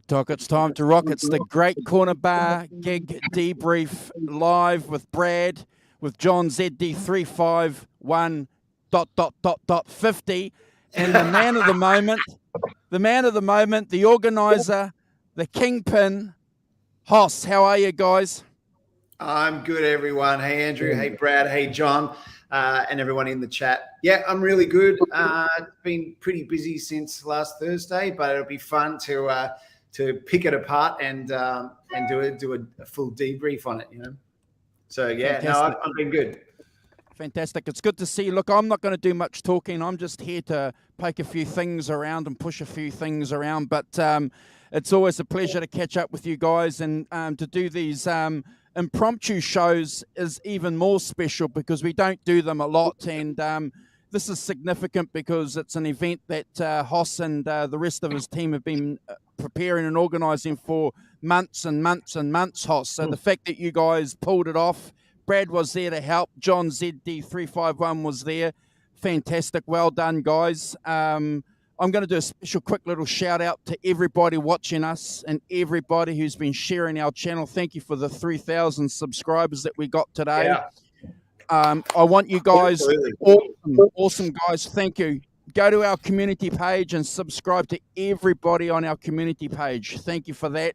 TikTok. It's time to rock. It's the Great Corner Bar gig debrief live with Brad, with John ZD351.50, and the man of the moment, the organizer, the kingpin, Hoss. How are you guys? I'm good, everyone. Hey, Andrew. Hey, Brad. Hey, John. And everyone in the chat. Yeah, I'm really good. It's been pretty busy since last Thursday, but it'll be fun to pick it apart and do a full debrief on it. So yeah, Fantastic. I've been good. Fantastic. It's good to see you. Look, I'm not going to do much talking. I'm just here to poke a few things around and push a few things around. But it's always a pleasure to catch up with you guys, and to do these impromptu shows is even more special because we don't do them a lot. And this is significant because it's an event that Hoss and the rest of his team have been preparing and organising for months and months and months, Hoss. So the fact that you guys pulled it off, Brad was there to help, John ZD351 was there. Fantastic. Well done, guys. I'm going to do a special quick little shout out to everybody watching us and everybody who's been sharing our channel. Thank you for the 3,000 subscribers that we got today. Yeah. I want you guys, awesome guys, thank you. Go to our community page and subscribe to everybody on our community page. Thank you for that.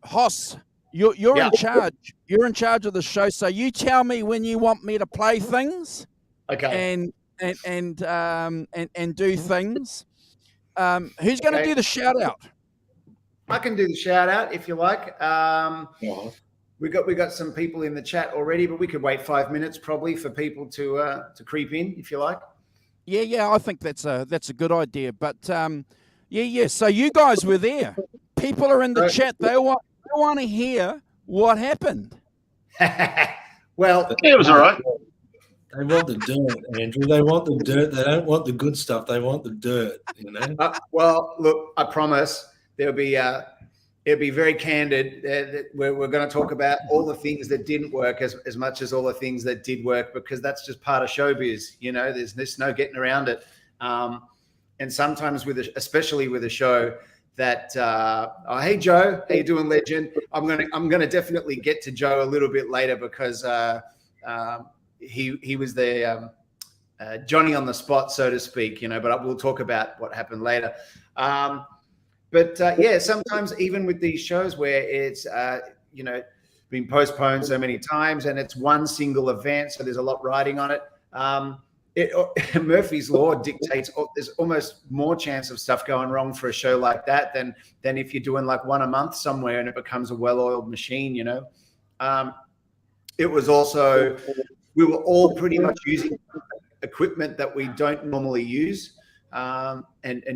Hoss, you're in charge. You're in charge of the show. So you tell me when you want me to play things. Okay. And do things. Who's going to do the shout out? I can do the shout out if you like. We got some people in the chat already, but we could wait 5 minutes probably for people to creep in if you like. Yeah. I think that's a good idea. But yeah. So you guys were there. People are in the chat. They want to hear what happened. Well, it was all right. They want the dirt, Andrew. They want the dirt. They don't want the good stuff. They want the dirt, well, look, I promise it'll be very candid. We're going to talk about all the things that didn't work as much as all the things that did work, because that's just part of showbiz. There's no getting around it. And sometimes especially with a show that, hey Joe, how you doing, legend? I'm gonna definitely get to Joe a little bit later because he was the Johnny on the spot, so to speak, but we'll talk about what happened later. Yeah, sometimes even with these shows where it's, been postponed so many times and it's one single event, so there's a lot riding on it. Murphy's Law dictates there's almost more chance of stuff going wrong for a show like that than if you're doing like one a month somewhere and it becomes a well-oiled machine, It was also... We were all pretty much using equipment that we don't normally use, and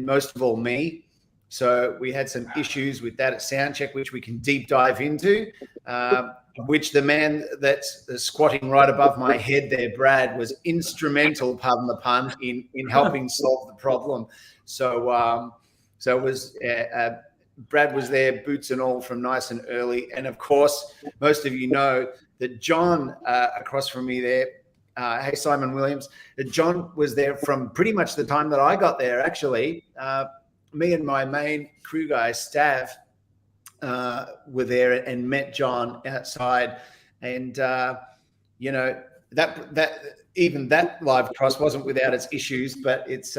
most of all me. So we had some issues with that at Soundcheck, which we can deep dive into, which the man that's squatting right above my head there, Brad, was instrumental, pardon the pun, in helping solve the problem. So it was... Brad was there, boots and all, from nice and early. And of course, most of you know that John across from me there, hey, Simon Williams, that John was there from pretty much the time that I got there, actually. Me and my main crew guy, Stav, were there and met John outside. And, that even that live cross wasn't without its issues, but it's...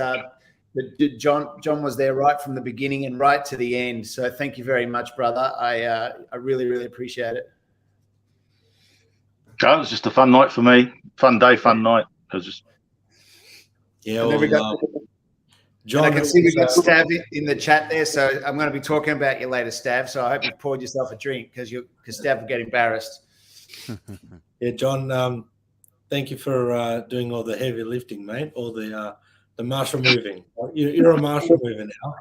John was there right from the beginning and right to the end. So thank you very much, brother. I really, really appreciate it. It was just a fun night for me. Fun day, fun night. It was just... Yeah, well, John, I can see we got Stav in the chat there, so I'm going to be talking about you later, Stav. So I hope you poured yourself a drink because Stav will get embarrassed. Yeah, John, thank you for doing all the heavy lifting, mate. All the marshal moving. You're a marshal mover now.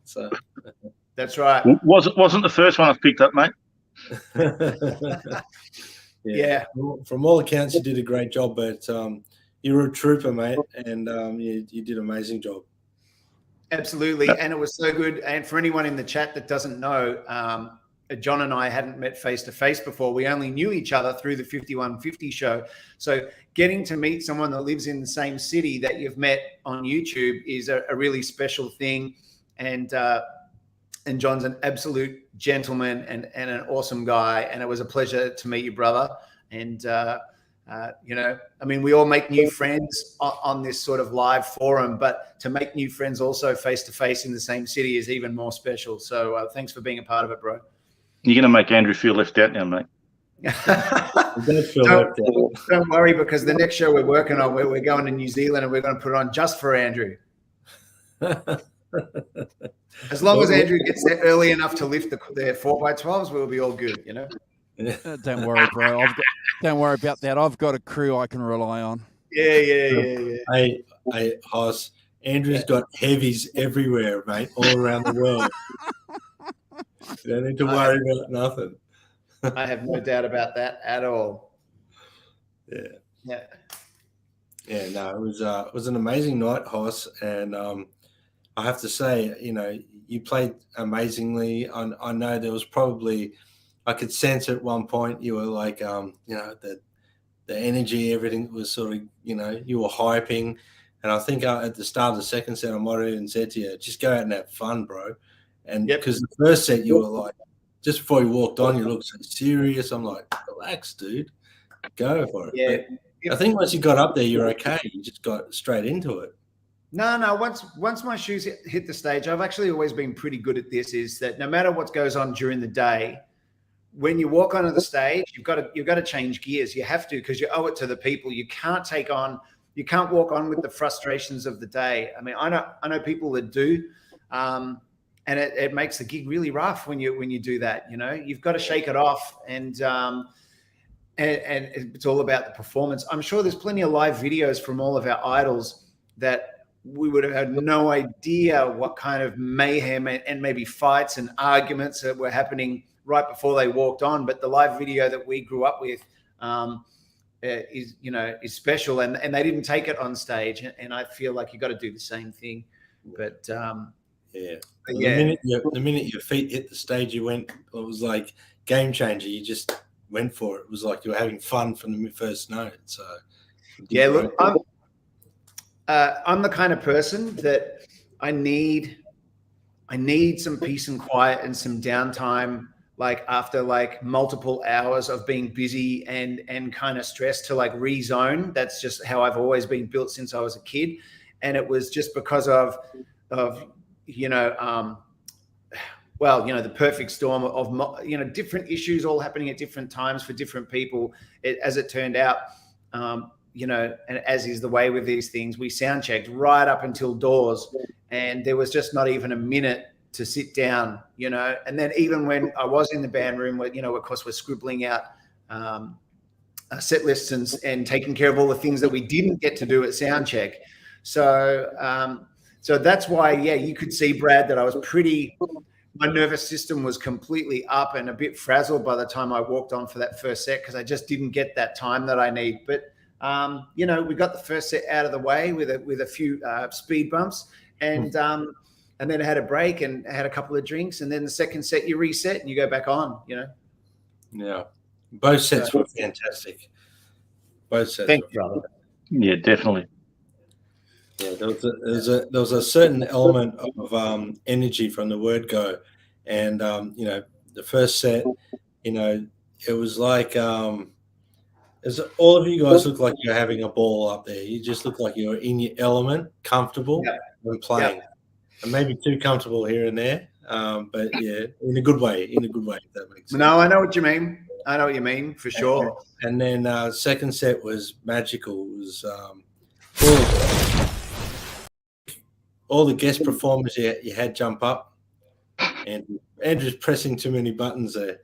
So that's right. Wasn't the first one I've picked up, mate. Yeah. From all accounts, you did a great job, but you're a trooper, mate, and you did an amazing job. Absolutely, and it was so good. And for anyone in the chat that doesn't know, John and I hadn't met face-to-face before. We only knew each other through the 5150 show. So getting to meet someone that lives in the same city that you've met on YouTube is a really special thing. And and John's an absolute gentleman and an awesome guy. And it was a pleasure to meet you, brother. And, you know, I mean, we all make new friends on this sort of live forum, but to make new friends also face-to-face in the same city is even more special. So thanks for being a part of it, bro. You're going to make Andrew feel left out now, mate. Don't worry, because the next show we're working on, we're going to New Zealand and we're going to put it on just for Andrew. As long as Andrew gets there early enough to lift the 4x12s, we'll be all good, you know? Don't worry, bro. Don't worry about that. I've got a crew I can rely on. Yeah. Hey, Hoss, Andrew's got heavies everywhere, mate, all around the world. You don't need to worry about nothing. I have no doubt about that at all. Yeah. Yeah, no, it was an amazing night, Hoss, and I have to say, you know, you played amazingly. I know there was probably, I could sense at one point you were like, you know, the energy, everything was sort of, you know, you were hyping. And I think at the start of the second set, I might have even said to you, just go out and have fun, bro. And because the first set you were like, just before you walked on, you looked so serious. I'm like, relax, dude, go for it. Yeah. But I think once you got up there, you're okay. You just got straight into it. No. Once my shoes hit the stage, I've actually always been pretty good at this. Is that no matter what goes on during the day, when you walk onto the stage, you've got to change gears. You have to, because you owe it to the people. You can't walk on with the frustrations of the day. I mean, I know people that do, and it makes the gig really rough when you do that. You know, you've got to shake it off, and it's all about the performance. I'm sure there's plenty of live videos from all of our idols that we would have had no idea what kind of mayhem and maybe fights and arguments that were happening right before they walked on. But the live video that we grew up with is special, and they didn't take it on stage. And I feel like you got to do the same thing. But the minute your feet hit the stage, it was like game changer. You just went for it. It was like you were having fun from the first note. So yeah, look, I'm the kind of person that I need some peace and quiet and some downtime, like after like multiple hours of being busy and kind of stressed, to like rezone. That's just how I've always been built since I was a kid. And it was just because of the perfect storm of different issues all happening at different times for different people. As it turned out, and as is the way with these things, we sound checked right up until doors, and there was just not even a minute to sit down, and then even when I was in the band room, where, of course, we're scribbling out set lists and taking care of all the things that we didn't get to do at sound check. So that's why, you could see, Brad, that I was my nervous system was completely up and a bit frazzled by the time I walked on for that first set, because I just didn't get that time that I need. But we got the first set out of the way with a few speed bumps, and then I had a break and had a couple of drinks, and then the second set you reset and you go back on. Yeah, both sets were fantastic. Both sets. Thanks, brother. Yeah, definitely. Yeah, there was a certain element of energy from the word go, and the first set, it was like as all of you guys look like you're having a ball up there. You just look like you're in your element, comfortable and playing, and maybe too comfortable here and there, but in a good way. If that makes sense. No, I know what you mean. I know what you mean, for sure. And then second set was magical. It was all the guest performers you had jump up, and Andrew's pressing too many buttons there.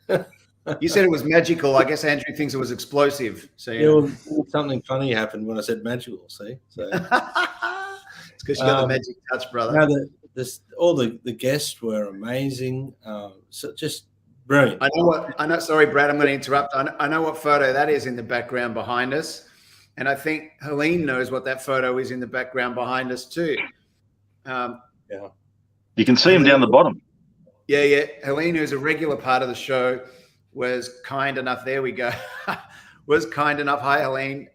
You said it was magical. I guess Andrew thinks it was explosive. So something funny happened when I said magical. See, so it's because you got the magic touch, brother. Now all the guests were amazing. So just brilliant. I know. Sorry, Brad, I'm going to interrupt. I know what photo that is in the background behind us, and I think Helene knows what that photo is in the background behind us too. You can see him down the bottom. Yeah. Helene, who's a regular part of the show, was kind enough. There we go. Was kind enough. Hi, Helene.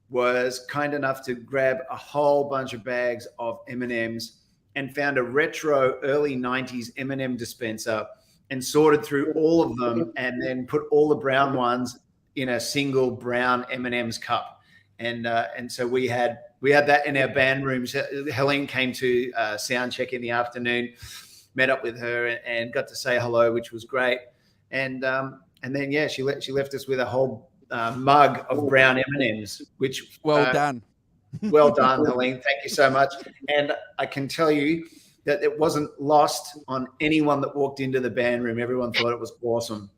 Was kind enough to grab a whole bunch of bags of M&Ms and found a retro early 90s M&M dispenser and sorted through all of them and then put all the brown ones in a single brown M&M's cup. And so we had that in our band rooms. Helene came to sound check in the afternoon, met up with her and got to say hello, which was great. And then, yeah, she left us with a whole mug of brown M&Ms, which Well done. Well done, Helene. Thank you so much. And I can tell you that it wasn't lost on anyone that walked into the band room. Everyone thought it was awesome.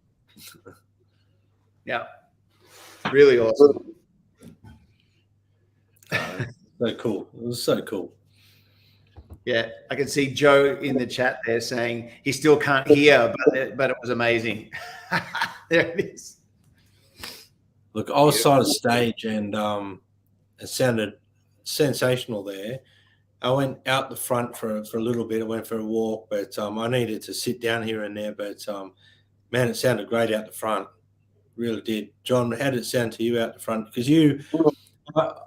Yeah, really awesome. So cool. It was so cool. Yeah, I can see Joe in the chat there saying he still can't hear, but it was amazing. There it is. Look, I was side of stage and it sounded sensational there. I went out the front for a little bit. I went for a walk, but I needed to sit down here and there. But man, it sounded great out the front. Really did. John, how did it sound to you out the front? Because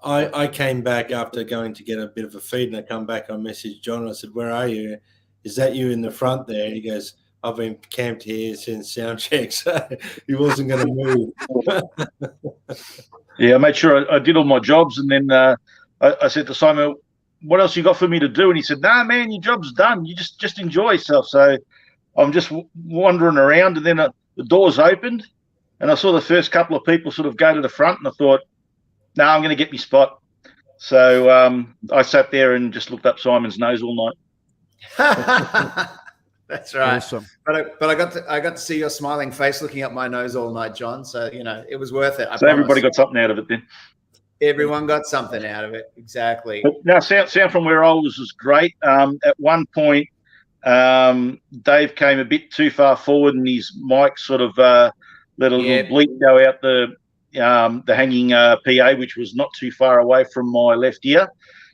I came back after going to get a bit of a feed, and I come back. I messaged John. I said, "Where are you? Is that you in the front there?" He goes, "I've been camped here since sound check," so he wasn't going to move. Yeah, I made sure I did all my jobs, and then I said to Simon, "What else you got for me to do?" And he said, "Nah, man, your job's done. You just enjoy yourself." So I'm just wandering around, and then the doors opened, and I saw the first couple of people sort of go to the front, and I thought, "No, I'm going to get my spot." So I sat there and just looked up Simon's nose all night. That's right. Awesome. But I got to see your smiling face looking up my nose all night, John. So it was worth it. So everybody got something out of it then. Everyone got something out of it. Exactly. But now sound from where I was great. At one point, Dave came a bit too far forward, and his mic sort of let a little bleep go out the hanging PA, which was not too far away from my left ear.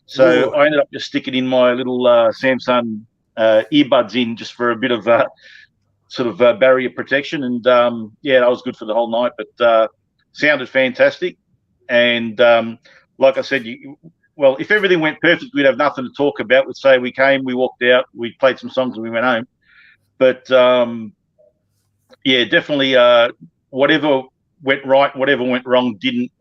So I ended up just sticking in my little Samsung earbuds in just for a bit of sort of barrier protection. And yeah, that was good for the whole night, but sounded fantastic. And like I said, well, if everything went perfect, we'd have nothing to talk about. We'd say we came, we walked out, we played some songs, and we went home. But yeah, definitely whatever went right, whatever went wrong didn't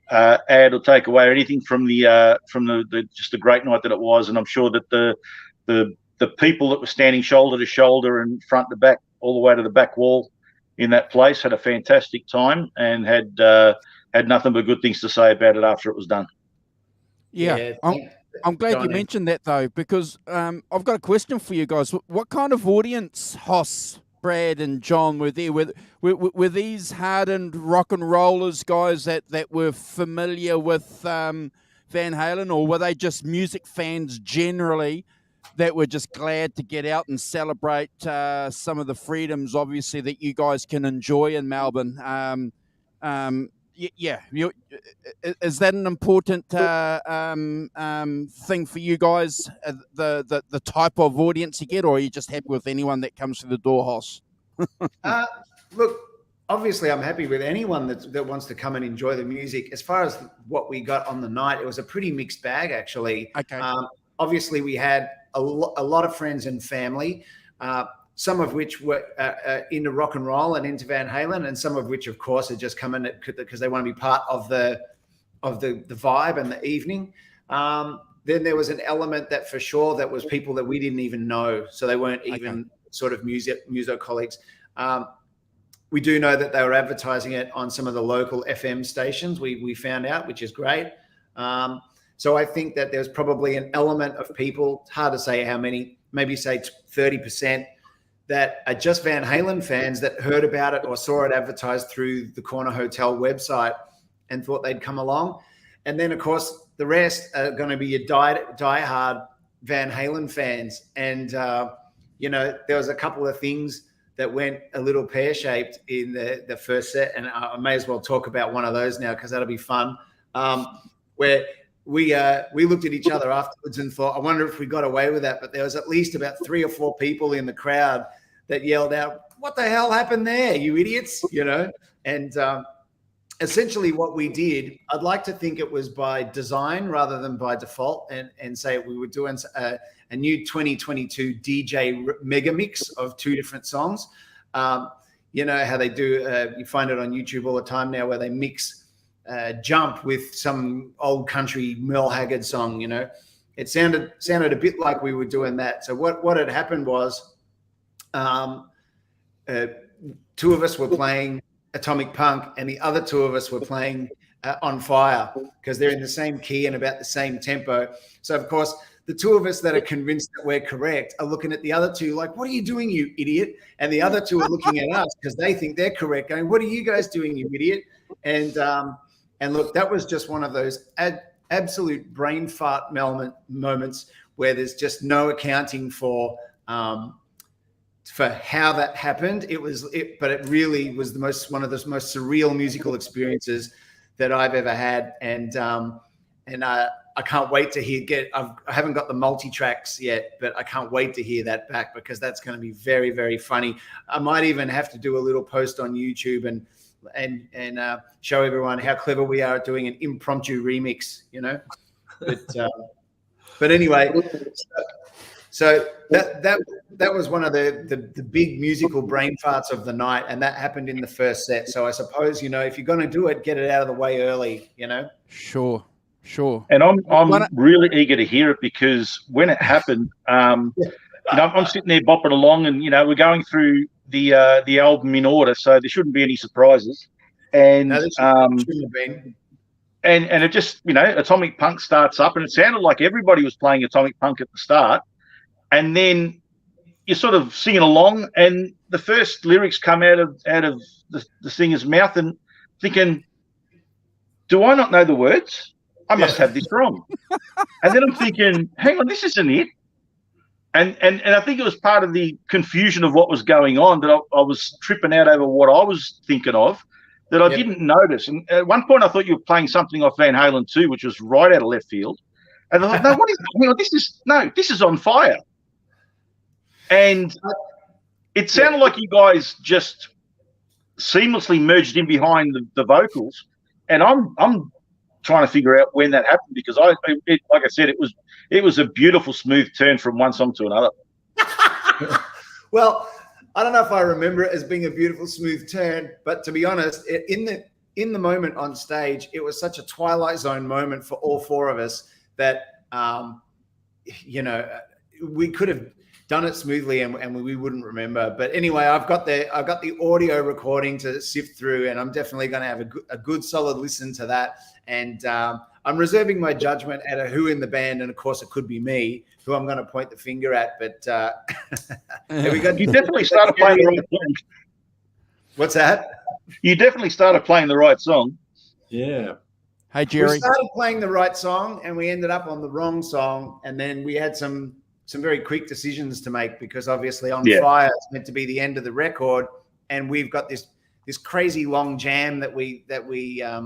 add or take away anything from the just a great night that it was. And I'm sure that the people that were standing shoulder to shoulder and front to back all the way to the back wall in that place had a fantastic time and had nothing but good things to say about it after it was done. Yeah. I'm glad you mentioned that, though, because I've got a question for you guys. What kind of audience, Hoss, Brad and John, were there? Were these hardened rock and rollers guys that were familiar with Van Halen, or were they just music fans generally that were just glad to get out and celebrate some of the freedoms, obviously, that you guys can enjoy in Melbourne? Yeah, is that an important thing for you guys, the type of audience you get, or are you just happy with anyone that comes through the door, Hoss? Look, obviously I'm happy with anyone that wants to come and enjoy the music. As far as what we got on the night, it was a pretty mixed bag, actually. Okay. Obviously, we had a lot of friends and family, some of which were into rock and roll and into Van Halen, and some of which, of course, are just coming because they want to be part of the vibe and the evening. Then there was an element that for sure that was people that we didn't even know, so they weren't even sort of muso colleagues. We do know that they were advertising it on some of the local FM stations. We found out, which is great. So I think that there's probably an element of people, it's hard to say how many, maybe say 30%, that are just Van Halen fans that heard about it or saw it advertised through the Corner Hotel website and thought they'd come along. And then, of course, the rest are going to be your diehard Van Halen fans. And, there was a couple of things that went a little pear-shaped in the first set, and I may as well talk about one of those now because that'll be fun, where we looked at each other afterwards and thought, I wonder if we got away with that. But there was at least about 3 or 4 people in the crowd that yelled out, "What the hell happened there, you idiots?" And essentially what we did, I'd like to think it was by design rather than by default, and say we were doing a new 2022 DJ mega mix of 2 different songs. You know how they do, you find it on YouTube all the time now, where they mix Jump with some old country Merle Haggard song, you know. It sounded a bit like we were doing that. So what had happened was 2 of us were playing Atomic Punk, and the other 2 of us were playing On Fire, because they're in the same key and about the same tempo. So, of course, the 2 of us that are convinced that we're correct are looking at the other 2 like, what are you doing, you idiot? And the other 2 are looking at us because they think they're correct, going, what are you guys doing, you idiot? And look, that was just one of those absolute brain fart moments where there's just no accounting for how that happened. But it really was one of the most surreal musical experiences that I've ever had. And I can't wait to I haven't got the multi-tracks yet, but I can't wait to hear that back, because that's going to be very, very funny. I might even have to do a little post on YouTube and show everyone how clever we are at doing an impromptu remix, you know. But anyway, so that was one of the big musical brain farts of the night, and that happened in the first set. So I suppose, you know, if you're going to do it, get it out of the way early, you know. Sure. And I'm really eager to hear it, because when it happened, you know, I'm sitting there bopping along, and, you know, we're going through the album in order, so there shouldn't be any surprises. And no, shouldn't have been. And it just, you know, Atomic Punk starts up, and it sounded like everybody was playing Atomic Punk at the start. And then you're sort of singing along, and the first lyrics come out of the singer's mouth, and thinking, do I not know the words? I must have this wrong. And then I'm thinking, hang on, this isn't it. And I think it was part of the confusion of what was going on, that I was tripping out over what I was thinking of, that I didn't notice. And at one point I thought you were playing something off Van Halen 2, which was right out of left field. And I thought, no, what is this is On Fire. And it sounded like you guys just seamlessly merged in behind the vocals. And I'm trying to figure out when that happened, because like I said, it was a beautiful, smooth turn from one song to another. Well, I don't know if I remember it as being a beautiful, smooth turn, but to be honest, in the moment on stage, it was such a Twilight Zone moment for all 4 of us that, you know, we could have done it smoothly and we wouldn't remember. But anyway, I've got the audio recording to sift through, and I'm definitely going to have a good solid listen to that. And I'm reserving my judgment at a who in the band, and of course it could be me who I'm going to point the finger at. But we got. You definitely started playing the right song. What's that? You definitely started playing the right song. Yeah. Hey, Jerry. We started playing the right song, and we ended up on the wrong song, and then we had some very quick decisions to make, because obviously On Fire is meant to be the end of the record, and we've got this crazy long jam that we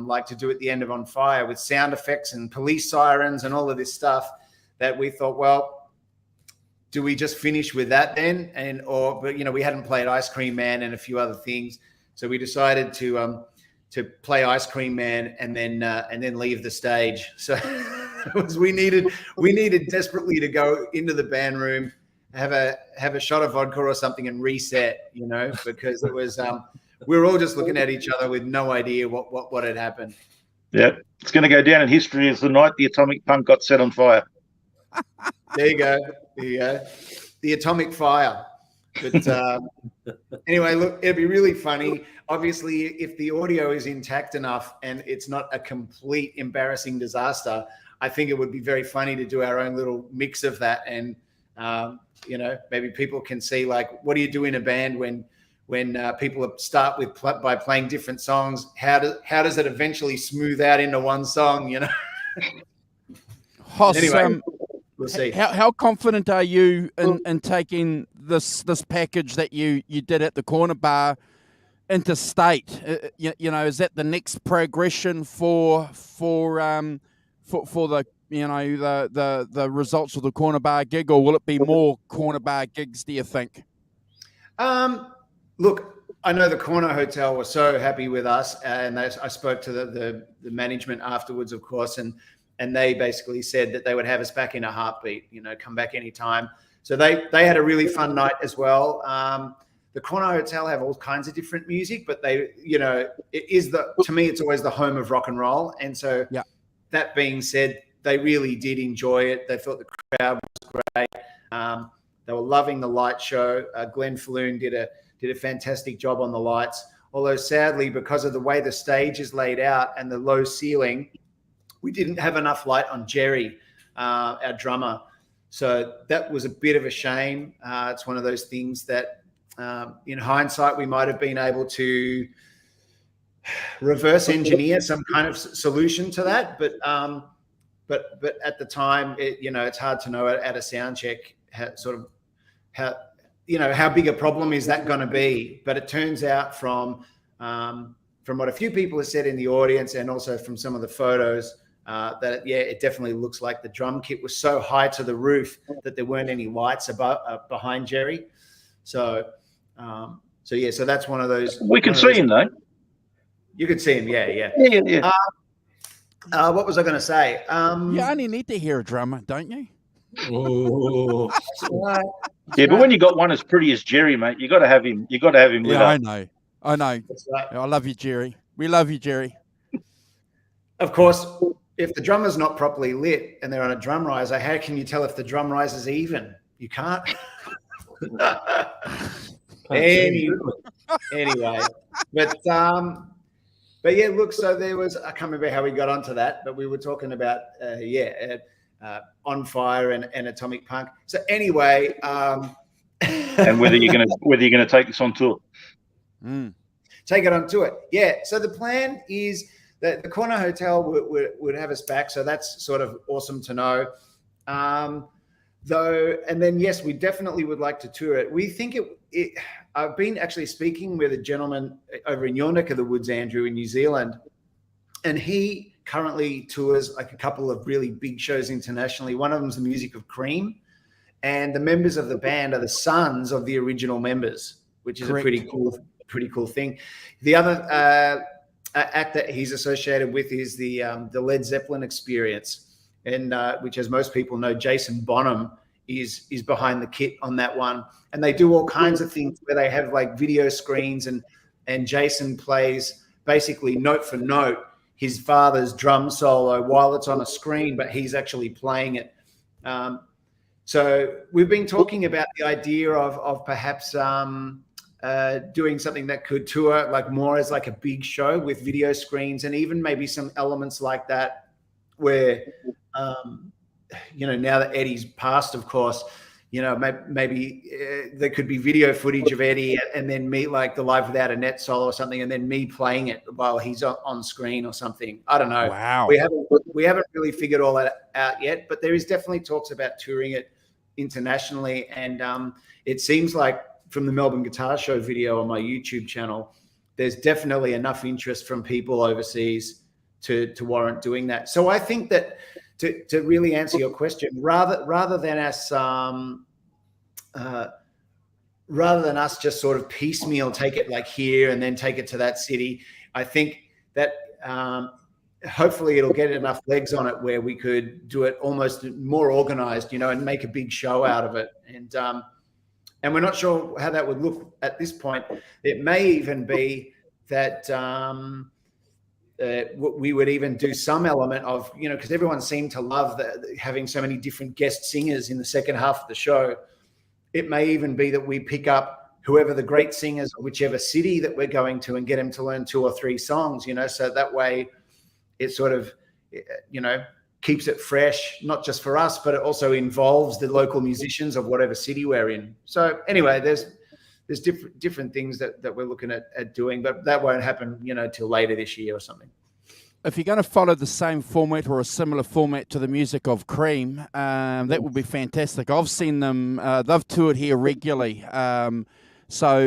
like to do at the end of On Fire, with sound effects and police sirens and all of this stuff, that we thought, well, do we just finish with that then? But you know, we hadn't played Ice Cream Man and a few other things, so we decided to play Ice Cream Man and then leave the stage. So we needed desperately to go into the band room, have a shot of vodka or something, and reset, you know, because it was we were all just looking at each other with no idea what had happened. Yeah, it's going to go down in history as the night the Atomic Punk got set on fire. There you go. The Atomic Fire. But anyway, look, it'd be really funny. Obviously, if the audio is intact enough and it's not a complete embarrassing disaster, I think it would be very funny to do our own little mix of that. And, you know, maybe people can see, like, what do you do in a band when people start by playing different songs? How does it eventually smooth out into one song, you know? Hoss, anyway, we'll see. How confident are you in taking this package that you did at the Corner Bar interstate? You know, is that the next progression for the, you know, the results of the Corner Bar gig, or will it be more Corner Bar gigs, do you think? Look, I know the Corner Hotel was so happy with us, and I spoke to the management afterwards, of course, and they basically said that they would have us back in a heartbeat. Come back anytime. So they had a really fun night as well. The Corner Hotel have all kinds of different music, but they, to me, it's always the home of rock and roll. And so that being said, they really did enjoy it. They thought the crowd was great. They were loving the light show. Glenn Falloon did a fantastic job on the lights. Although sadly, because of the way the stage is laid out and the low ceiling, we didn't have enough light on Jerry, our drummer. So that was a bit of a shame. It's one of those things that, in hindsight, we might have been able to reverse engineer some kind of solution to that. But at the time, it's hard to know at a sound check how big a problem is that going to be. But it turns out from what a few people have said in the audience and also from some of the photos, that it definitely looks like the drum kit was so high to the roof that there weren't any lights behind Jerry. So that's one of those. We can see him though. You could see him, yeah. What was I going to say? You only need to hear a drummer, don't you? Oh. Yeah, but when you got one as pretty as Jerry, mate, you got to have him. You got to have him. Lit up. I know. That's right. I love you, Jerry. We love you, Jerry. Of course, if the drummer's not properly lit and they're on a drum riser, how can you tell if the drum riser's even? You can't. Anyway, but yeah, look. So there was. I can't remember how we got onto that, but we were talking about On Fire and Atomic Punk. So anyway, and whether you're gonna take this on tour. Take it on tour. Yeah. So the plan is that the Corner Hotel would have us back. So that's sort of awesome to know. And then yes, we definitely would like to tour it. We think it. I've been actually speaking with a gentleman over in your neck of the woods, Andrew, in New Zealand, and he currently tours like a couple of really big shows internationally. One of them is the music of Cream, and the members of the band are the sons of the original members, which is Correct. a pretty cool thing. The other act that he's associated with is the Led Zeppelin Experience, and which, as most people know, Jason Bonham is behind the kit on that one. And they do all kinds of things where they have like video screens, and Jason plays basically note for note his father's drum solo while it's on a screen, but he's actually playing it. So we've been talking about the idea of perhaps doing something that could tour like more as like a big show with video screens, and even maybe some elements like that where, now that Eddie's passed, of course, maybe there could be video footage of Eddie and then me like the Live Without a Net solo or something, and then me playing it while he's on screen or something. I don't know. Wow. We haven't really figured all that out yet, but there is definitely talks about touring it internationally. And it seems like from the Melbourne Guitar Show video on my YouTube channel, there's definitely enough interest from people overseas to warrant doing that. So I think that to really answer your question, rather than us just sort of piecemeal take it like here and then take it to that city, I think that hopefully it'll get enough legs on it where we could do it almost more organized, and make a big show out of it. And we're not sure how that would look at this point. It may even be that we would even do some element of, because everyone seemed to love having so many different guest singers in the second half of the show. It may even be that we pick up whoever the great singers, whichever city that we're going to, and get them to learn 2 or 3 songs, so that way it sort of, keeps it fresh, not just for us, but it also involves the local musicians of whatever city we're in. So anyway, there's different things that we're looking at doing, but that won't happen, till later this year or something. If you're going to follow the same format or a similar format to the music of Cream, that would be fantastic. I've seen them; they've toured here regularly. So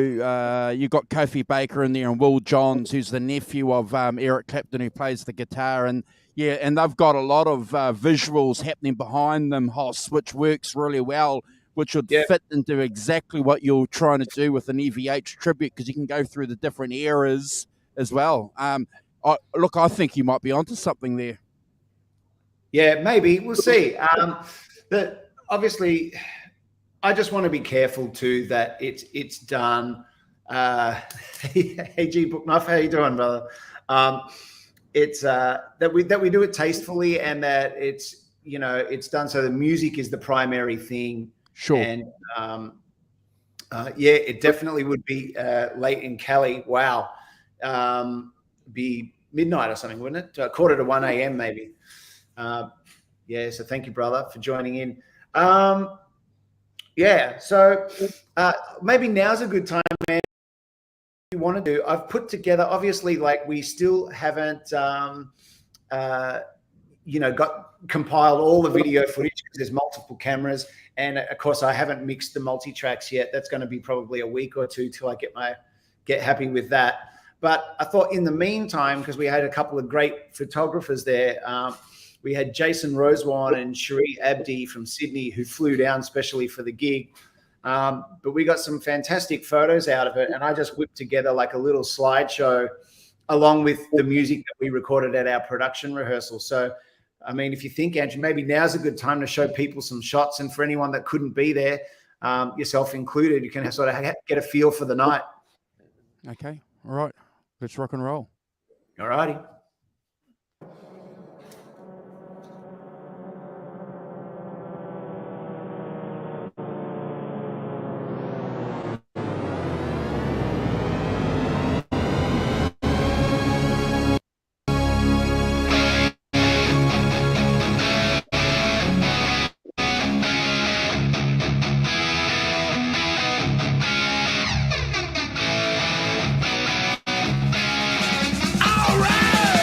you've got Kofi Baker in there and Will Johns, who's the nephew of Eric Clapton, who plays the guitar, and they've got a lot of visuals happening behind them, Hoss, which works really well which would Yeah. fit into exactly what you're trying to do with an EVH tribute, because you can go through the different eras as well. I think you might be onto something there. Yeah, maybe we'll see. But obviously, I just want to be careful too that it's done. Hey, G Bookmuff, how you doing, brother? It's that we do it tastefully, and that it's done so the music is the primary thing. Sure. And yeah, it definitely would be late in Cali. Wow, be midnight or something, wouldn't it? 1:45 a.m. maybe. Yeah. So thank you, brother, for joining in. Yeah. So maybe now's a good time, man. You want to do? I've put together. Obviously, like we still haven't, got compiled all the video footage because there's multiple cameras, and of course I haven't mixed the multi-tracks yet. That's going to be probably a week or two till I get happy with that. But I thought in the meantime, because we had a couple of great photographers there, we had Jason Rosewan and Cherie Abdi from Sydney who flew down specially for the gig. But we got some fantastic photos out of it, and I just whipped together like a little slideshow along with the music that we recorded at our production rehearsal. So, I mean, if you think, Andrew, maybe now's a good time to show people some shots, and for anyone that couldn't be there, yourself included, you can sort of get a feel for the night. Okay. All right. Let's rock and roll. All righty. All right.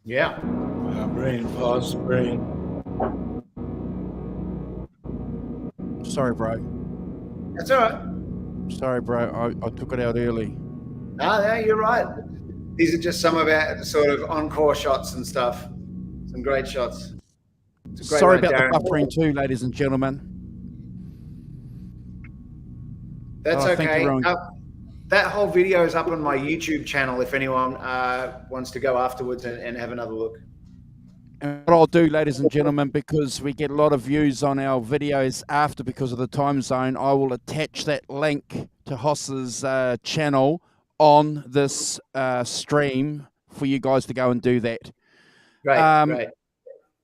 Yeah. Brilliant, Oz. Brilliant. Sorry, bro. That's all right. Sorry, bro. I took it out early. No, you're right. These are just some of our sort of encore shots and stuff. Some great shots. It's a great Sorry one, about Darren. the buffering too, ladies and gentlemen. That's Thank you, okay. everyone. That whole video is up on my YouTube channel if anyone wants to go afterwards and have another look. And what I'll do, ladies and gentlemen, because we get a lot of views on our videos after because of the time zone, I will attach that link to Hoss's channel on this stream for you guys to go and do that. Great.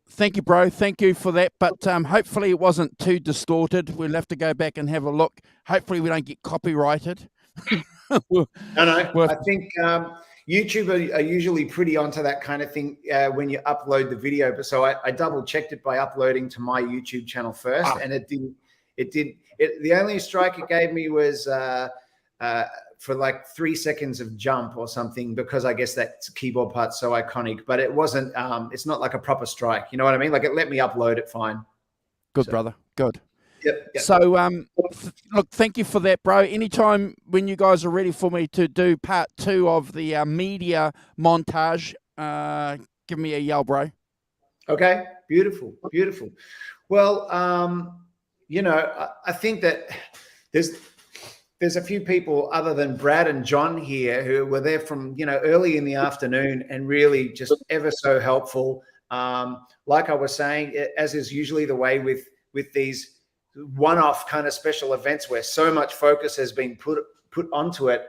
Thank you, bro. Thank you for that. But hopefully it wasn't too distorted. We'll have to go back and have a look. Hopefully we don't get copyrighted. No. I think YouTube are usually pretty onto that kind of thing when you upload the video. But so I double checked it by uploading to my YouTube channel first, and it didn't. The only strike it gave me was for like 3 seconds of jump or something, because I guess that keyboard part's so iconic. But it wasn't. It's not like a proper strike. You know what I mean? Like it let me upload it fine. Good, brother. Good. Yep. So, look, thank you for that, bro. Anytime when you guys are ready for me to do part 2 of the media montage, give me a yell, bro. Okay. Beautiful. Well, I think that there's a few people other than Brad and John here who were there from, early in the afternoon and really just ever so helpful. Like I was saying, as is usually the way with these one-off kind of special events where so much focus has been put onto it.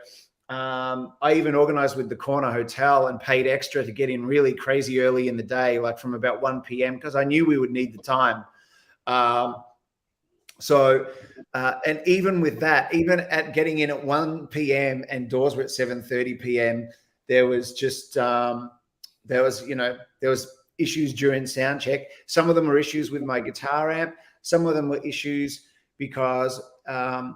I even organized with the Corner Hotel and paid extra to get in really crazy early in the day, like from about 1 p.m. because I knew we would need the time. And even with that, even at getting in at 1 p.m. and doors were at 7:30 p.m., there was just there was issues during sound check. Some of them were issues with my guitar amp. Some of them were issues because, look, I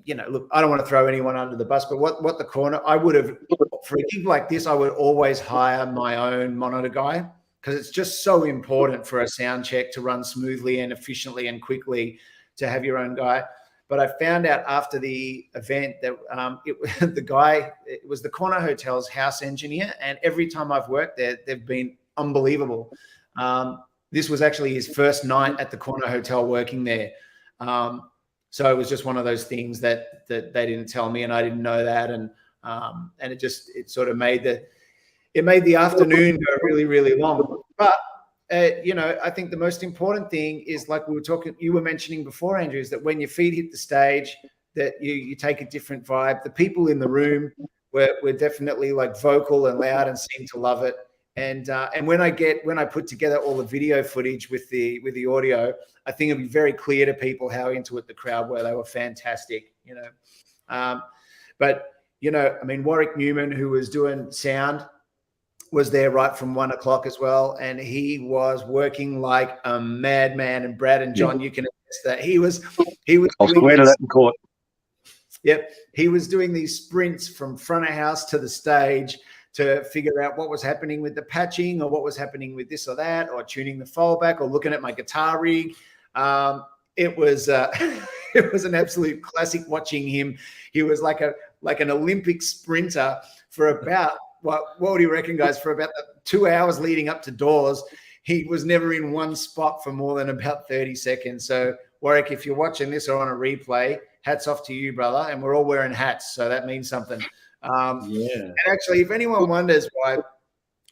don't want to throw anyone under the bus, but what the Corner, I would have, for a gig like this, I would always hire my own monitor guy because it's just so important for a sound check to run smoothly and efficiently and quickly to have your own guy. But I found out after the event that it was the Corner Hotel's house engineer, and every time I've worked there, they've been unbelievable. This was actually his first night at the Corner Hotel working there. So it was just one of those things that they didn't tell me and I didn't know that. And it sort of made the afternoon go really, really long. But, I think the most important thing is, like you were mentioning before, Andrew, is that when your feet hit the stage, that you take a different vibe. The people in the room were definitely like vocal and loud and seemed to love it. And when I put together all the video footage with the audio, I think it'll be very clear to people how into it the crowd were. They were fantastic, But Warwick Newman, who was doing sound, was there right from 1 o'clock as well, and he was working like a madman. And Brad and John, you can attest that he was. I'll swear to that in court. Yep, he was doing these sprints from front of house to the stage to figure out what was happening with the patching or what was happening with this or that, or tuning the fallback or looking at my guitar rig. It was an absolute classic watching him. He was like an Olympic sprinter for about, what do you reckon, guys? For about 2 hours leading up to doors, he was never in one spot for more than about 30 seconds. So Warwick, if you're watching this or on a replay, hats off to you, brother. And we're all wearing hats, so that means something. And actually, if anyone wonders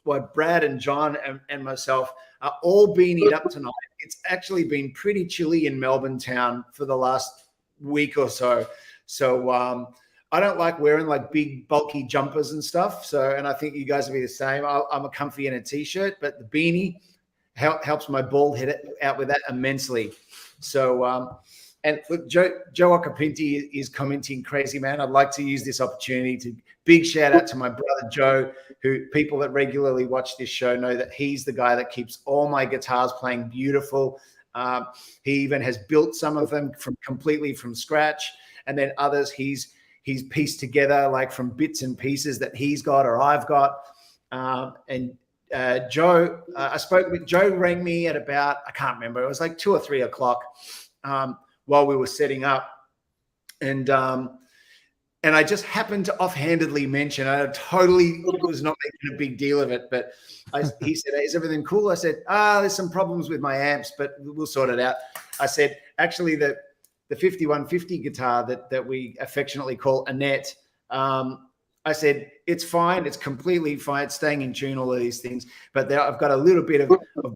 why Brad and John and myself are all beanied up tonight, it's actually been pretty chilly in Melbourne town for the last week or so. So I don't like wearing like big bulky jumpers and stuff. And I think you guys will be the same. I'm a comfy in a t-shirt, but the beanie helps my bald head out with that immensely. So and look, Joe Ocapinti is commenting, crazy man. I'd like to use this opportunity to big shout out to my brother Joe, who people that regularly watch this show know that he's the guy that keeps all my guitars playing beautiful. He even has built some of them completely from scratch, and then others he's pieced together like from bits and pieces that he's got or I've got. And Joe, I spoke with Joe, rang me at about, I can't remember, it was like 2 or 3 o'clock while we were setting up. And I just happened to offhandedly mention, I totally was not making a big deal of it, but he said, "Is everything cool?" I said, "There's some problems with my amps, but we'll sort it out." I said, actually, the 5150 guitar that we affectionately call Annette, I said, it's fine. It's completely fine. It's staying in tune, all of these things. But I've got a little bit of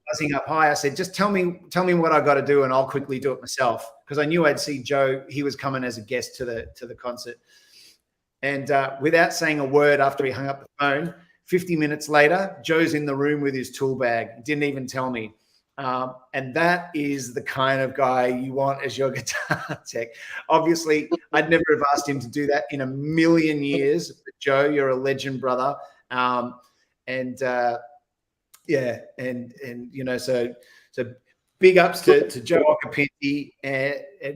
buzzing up high. I said, just tell me what I got to do and I'll quickly do it myself. Because I knew I'd see Joe. He was coming as a guest to the concert. And without saying a word after he hung up the phone, 50 minutes later, Joe's in the room with his tool bag. Didn't even tell me. And that is the kind of guy you want as your guitar tech. Obviously, I'd never have asked him to do that in a million years. But Joe, you're a legend, brother. So big ups to Joe Occhipinti. And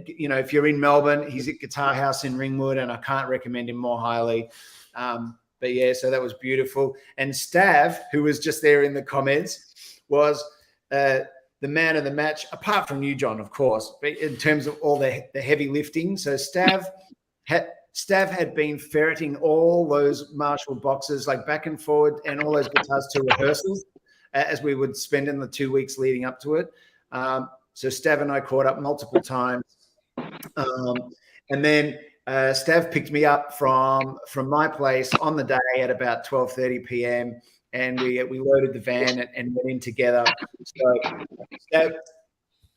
if you're in Melbourne, he's at Guitar House in Ringwood, and I can't recommend him more highly. But yeah, so that was beautiful. And Stav, who was just there in the comments, was the man of the match, apart from you, John, of course, but in terms of all the heavy lifting. So Stav had been ferreting all those Marshall boxes, like back and forward, and all those guitars to rehearsals as we would spend in the 2 weeks leading up to it. So Stav and I caught up multiple times. And then Stav picked me up from my place on the day at about 12:30 p.m. and we loaded the van and went in together. So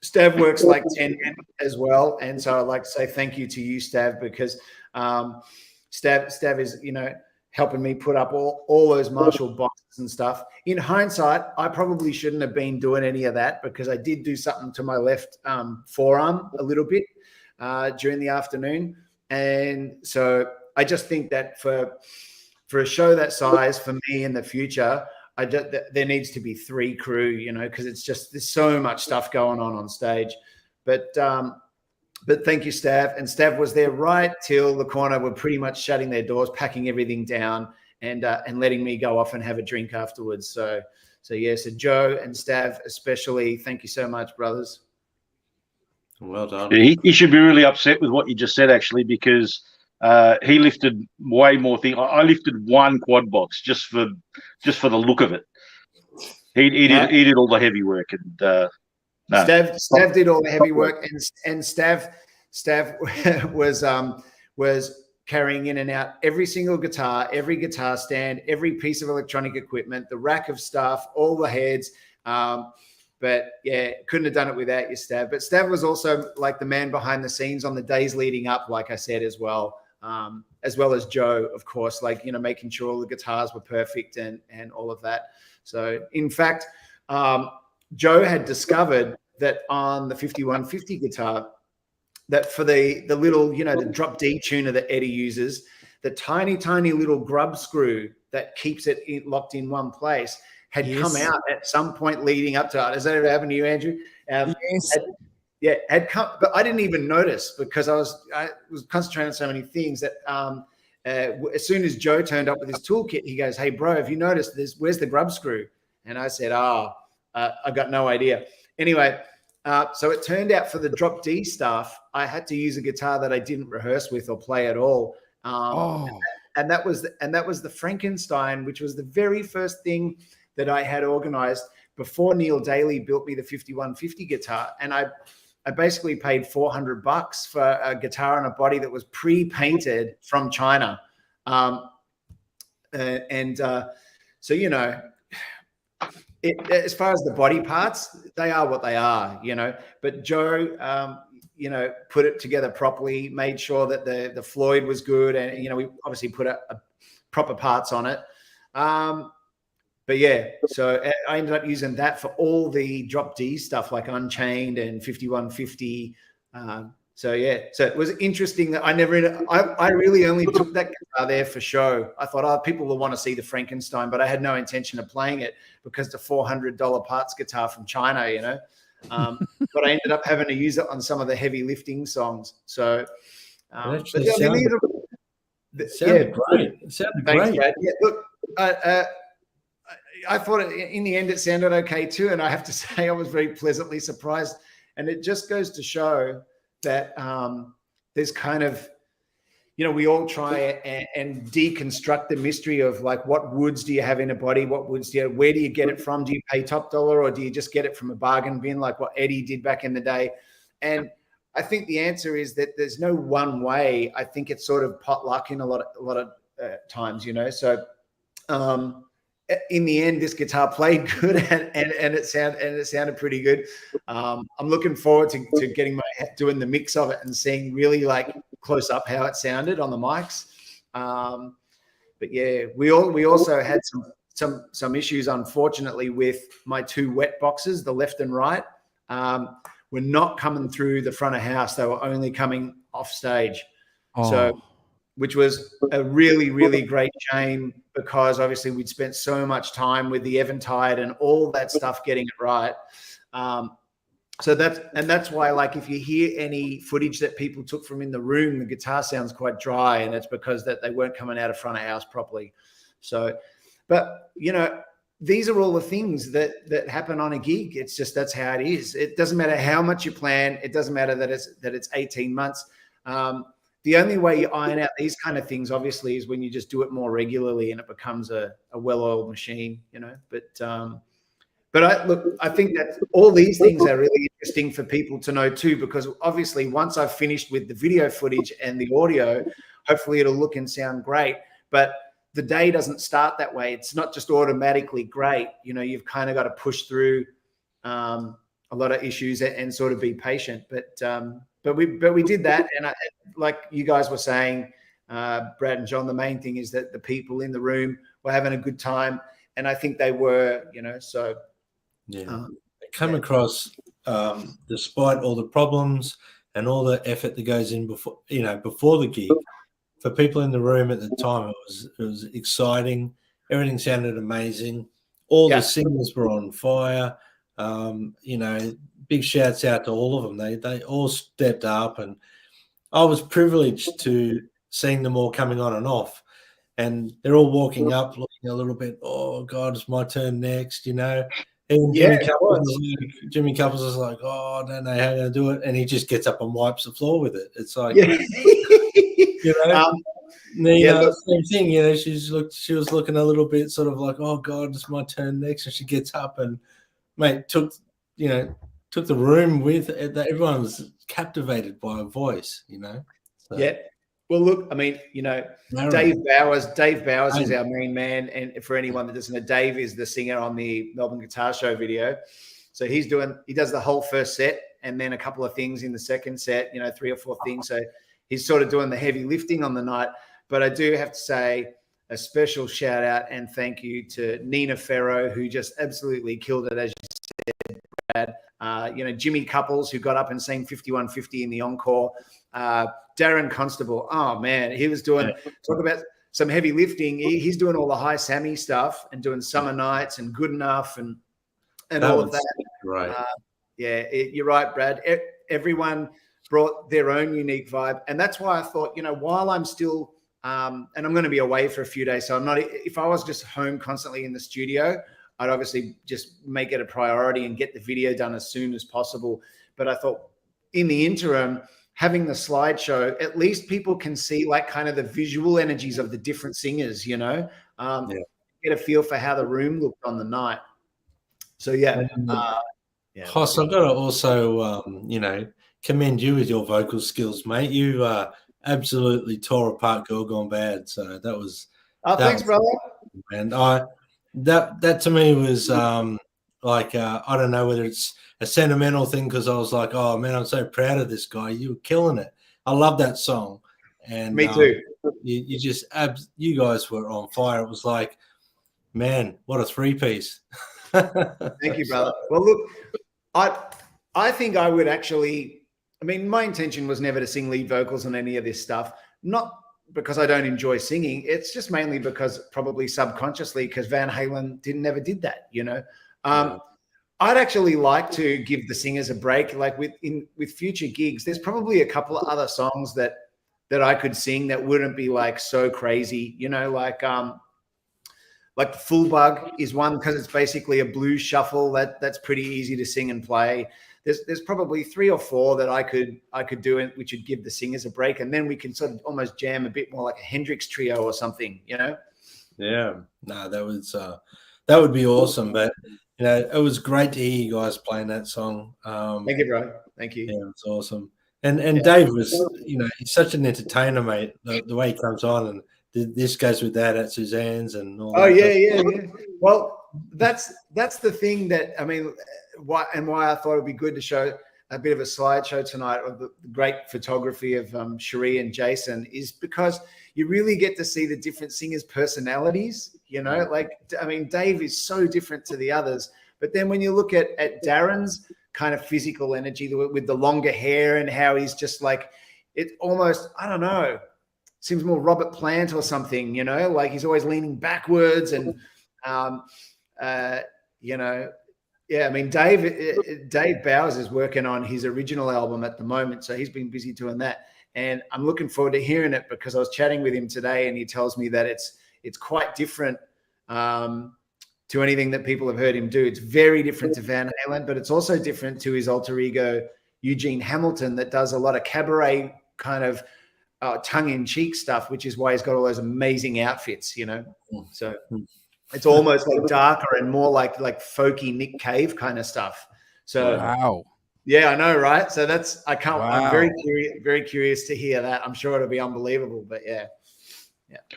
Stav works like 10 men as well. And so I'd like to say thank you to you, Stav, because Stav is, helping me put up all those Marshall boxes and stuff. In hindsight, I probably shouldn't have been doing any of that because I did do something to my left forearm a little bit during the afternoon. And so I just think that for a show that size, for me in the future, there needs to be 3 crew, because it's just, there's so much stuff going on stage. But thank you, Stav. And Stav was there right till the corner were pretty much shutting their doors, packing everything down, and letting me go off and have a drink afterwards. So Joe and Stav especially, thank you so much, brothers. Well done. Yeah, he should be really upset with what you just said, actually, because he lifted way more things. I lifted 1 quad box just for the look of it. He did all the heavy work, and no. Stav did all the heavy work, and Stav was carrying in and out every single guitar, every guitar stand, every piece of electronic equipment, the rack of stuff, all the heads. But yeah, couldn't have done it without you, Stav. But Stav was also like the man behind the scenes on the days leading up, like I said, as well as Joe, of course, making sure all the guitars were perfect and all of that. So in fact, Joe had discovered that on the 5150 guitar, that for the little, the drop D tuner that Eddie uses, the tiny little grub screw that keeps it locked in one place had come out at some point leading up to it. Has that ever happened to you, Andrew? Yes. Had come, but I didn't even notice because I was concentrating on so many things that as soon as Joe turned up with his toolkit, he goes, "Hey, bro, have you noticed this? Where's the grub screw?" And I said, I got no idea. Anyway, so it turned out for the drop D stuff, I had to use a guitar that I didn't rehearse with or play at all. And that was the Frankenstein, which was the very first thing that I had organized before Neil Daly built me the 5150 guitar. And I basically paid $400 for a guitar and a body that was pre-painted from China. So, as far as the body parts, they are what they are, But Joe, put it together properly, made sure that the Floyd was good, and we obviously put a proper parts on it. But yeah, so I ended up using that for all the drop D stuff like Unchained and 5150. So it was interesting that I really only took that guitar there for show. I thought, people will want to see the Frankenstein, but I had no intention of playing it because the $400 parts guitar from China, but I ended up having to use it on some of the heavy lifting songs. So, it sounded great. It sounded Thanks, great. Brad. Yeah, look, I thought in the end it sounded okay too. And I have to say I was very pleasantly surprised. And it just goes to show that there's kind of, we all try and deconstruct the mystery of like, what woods do you have in a body? What woods where do you get it from? Do you pay top dollar, or do you just get it from a bargain bin like what Eddie did back in the day? And I think the answer is that there's no one way. I think it's sort of potluck in a lot of times, So in the end, this guitar played good and it sounded pretty good. I'm looking forward to getting doing the mix of it and seeing really like close up how it sounded on the mics. But yeah, we also had some issues, unfortunately, with my two wet boxes, the left and right. Were not coming through the front of house. They were only coming off stage. Oh. So, which was a really, really great shame, because obviously we'd spent so much time with the Eventide and all that stuff getting it right. So that's why, like, if you hear any footage that people took from in the room, the guitar sounds quite dry, and it's because that they weren't coming out of front of house properly. So, but these are all the things that happen on a gig. It's just, that's how it is. It doesn't matter how much you plan. It doesn't matter that it's 18 months. The only way you iron out these kind of things, obviously, is when you just do it more regularly and it becomes a well-oiled machine, But I think that all these things are really interesting for people to know too, because obviously once I've finished with the video footage and the audio, hopefully it'll look and sound great. But the day doesn't start that way. It's not just automatically great. You've kind of got to push through a lot of issues and sort of be patient. But we did that, and like you guys were saying, Brad and John, the main thing is that the people in the room were having a good time, and I think they were. So yeah, it came across despite all the problems and all the effort that goes in before the gig. For people in the room at the time, it was exciting. Everything sounded amazing. All the singers were on fire. Big shouts out to all of them. They all stepped up, and I was privileged to seeing them all coming on and off. And they're all walking up, looking a little bit, oh God, it's my turn next, Even Jimmy Couples is like, oh, I don't know how to do it, and he just gets up and wipes the floor with it. It's like, same thing. She was looking a little bit sort of like, oh God, it's my turn next, and she gets up and took the room with it. Everyone was captivated by her voice. So. Yeah. Well, look, I mean, Dave Bowers is our main man. And for anyone that doesn't know, Dave is the singer on the Melbourne Guitar Show video. So he does the whole first set and then a couple of things in the second set, 3 or 4 things. So he's sort of doing the heavy lifting on the night. But I do have to say a special shout out and thank you to Nina Ferro, who just absolutely killed it, as you said, Brad. Jimmy Couples, who got up and sang 5150 in the encore. Darren Constable, oh man, he was talk about some heavy lifting. He's doing all the high Sammy stuff and doing Summer Nights and Good Enough and all of that. Right. You're right, Brad. Everyone brought their own unique vibe. And that's why I thought, while I'm still, and I'm going to be away for a few days. So if I was just home constantly in the studio, I'd obviously just make it a priority and get the video done as soon as possible. But I thought in the interim, having the slideshow, at least people can see like kind of the visual energies of the different singers, get a feel for how the room looked on the night. So Hoss, I've got to also, commend you with your vocal skills, mate. You absolutely tore apart Girl Gone Bad. So that was. Thanks, brother. And that to me was I don't know whether it's a sentimental thing, because I was like, oh man, I'm so proud of this guy. You were killing it. I love that song. And me too. You guys were on fire. It was like, man, what a 3-piece. Thank you, brother. Well, look, I think I would actually, my intention was never to sing lead vocals on any of this stuff. Not because I don't enjoy singing. It's just mainly because probably subconsciously, because Van Halen never did that, I'd actually like to give the singers a break. Like with future gigs, there's probably a couple of other songs that I could sing that wouldn't be like so crazy, Like the Full Bug is one because it's basically a blues shuffle that's pretty easy to sing and play. There's probably 3 or 4 that I could do it, which would give the singers a break, and then we can sort of almost jam a bit more like a Hendrix trio or something, you know? Yeah, no, that would be awesome. But you know, it was great to hear you guys playing that song. Thank you, bro. Thank you. Yeah, it's awesome. And Dave was, you know, he's such an entertainer, mate. The way he comes on, and this goes with that at Suzanne's and all. Oh yeah. Well, that's the thing that I mean, why I thought it'd be good to show a bit of a slideshow tonight of the great photography of Cherie and Jason is because you really get to see the different singers' personalities. You know, like I mean, Dave is so different to the others, but then when you look at Darren's kind of physical energy with the longer hair and how he's just like, it almost, I don't know, seems more Robert Plant or something, you know, like he's always leaning backwards and, you know, yeah, I mean, Dave Bowers is working on his original album at the moment, so he's been busy doing that. And I'm looking forward to hearing it because I was chatting with him today and he tells me that it's quite different to anything that people have heard him do. It's very different to Van Halen, but it's also different to his alter ego, Eugene Hamilton, that does a lot of cabaret kind of tongue-in-cheek stuff, which is why he's got all those amazing outfits, you know? So it's almost like darker and more like folky Nick Cave kind of stuff. So wow. Yeah, I know, right? So I'm Wow. very curious to hear that. I'm sure it'll be unbelievable, but yeah.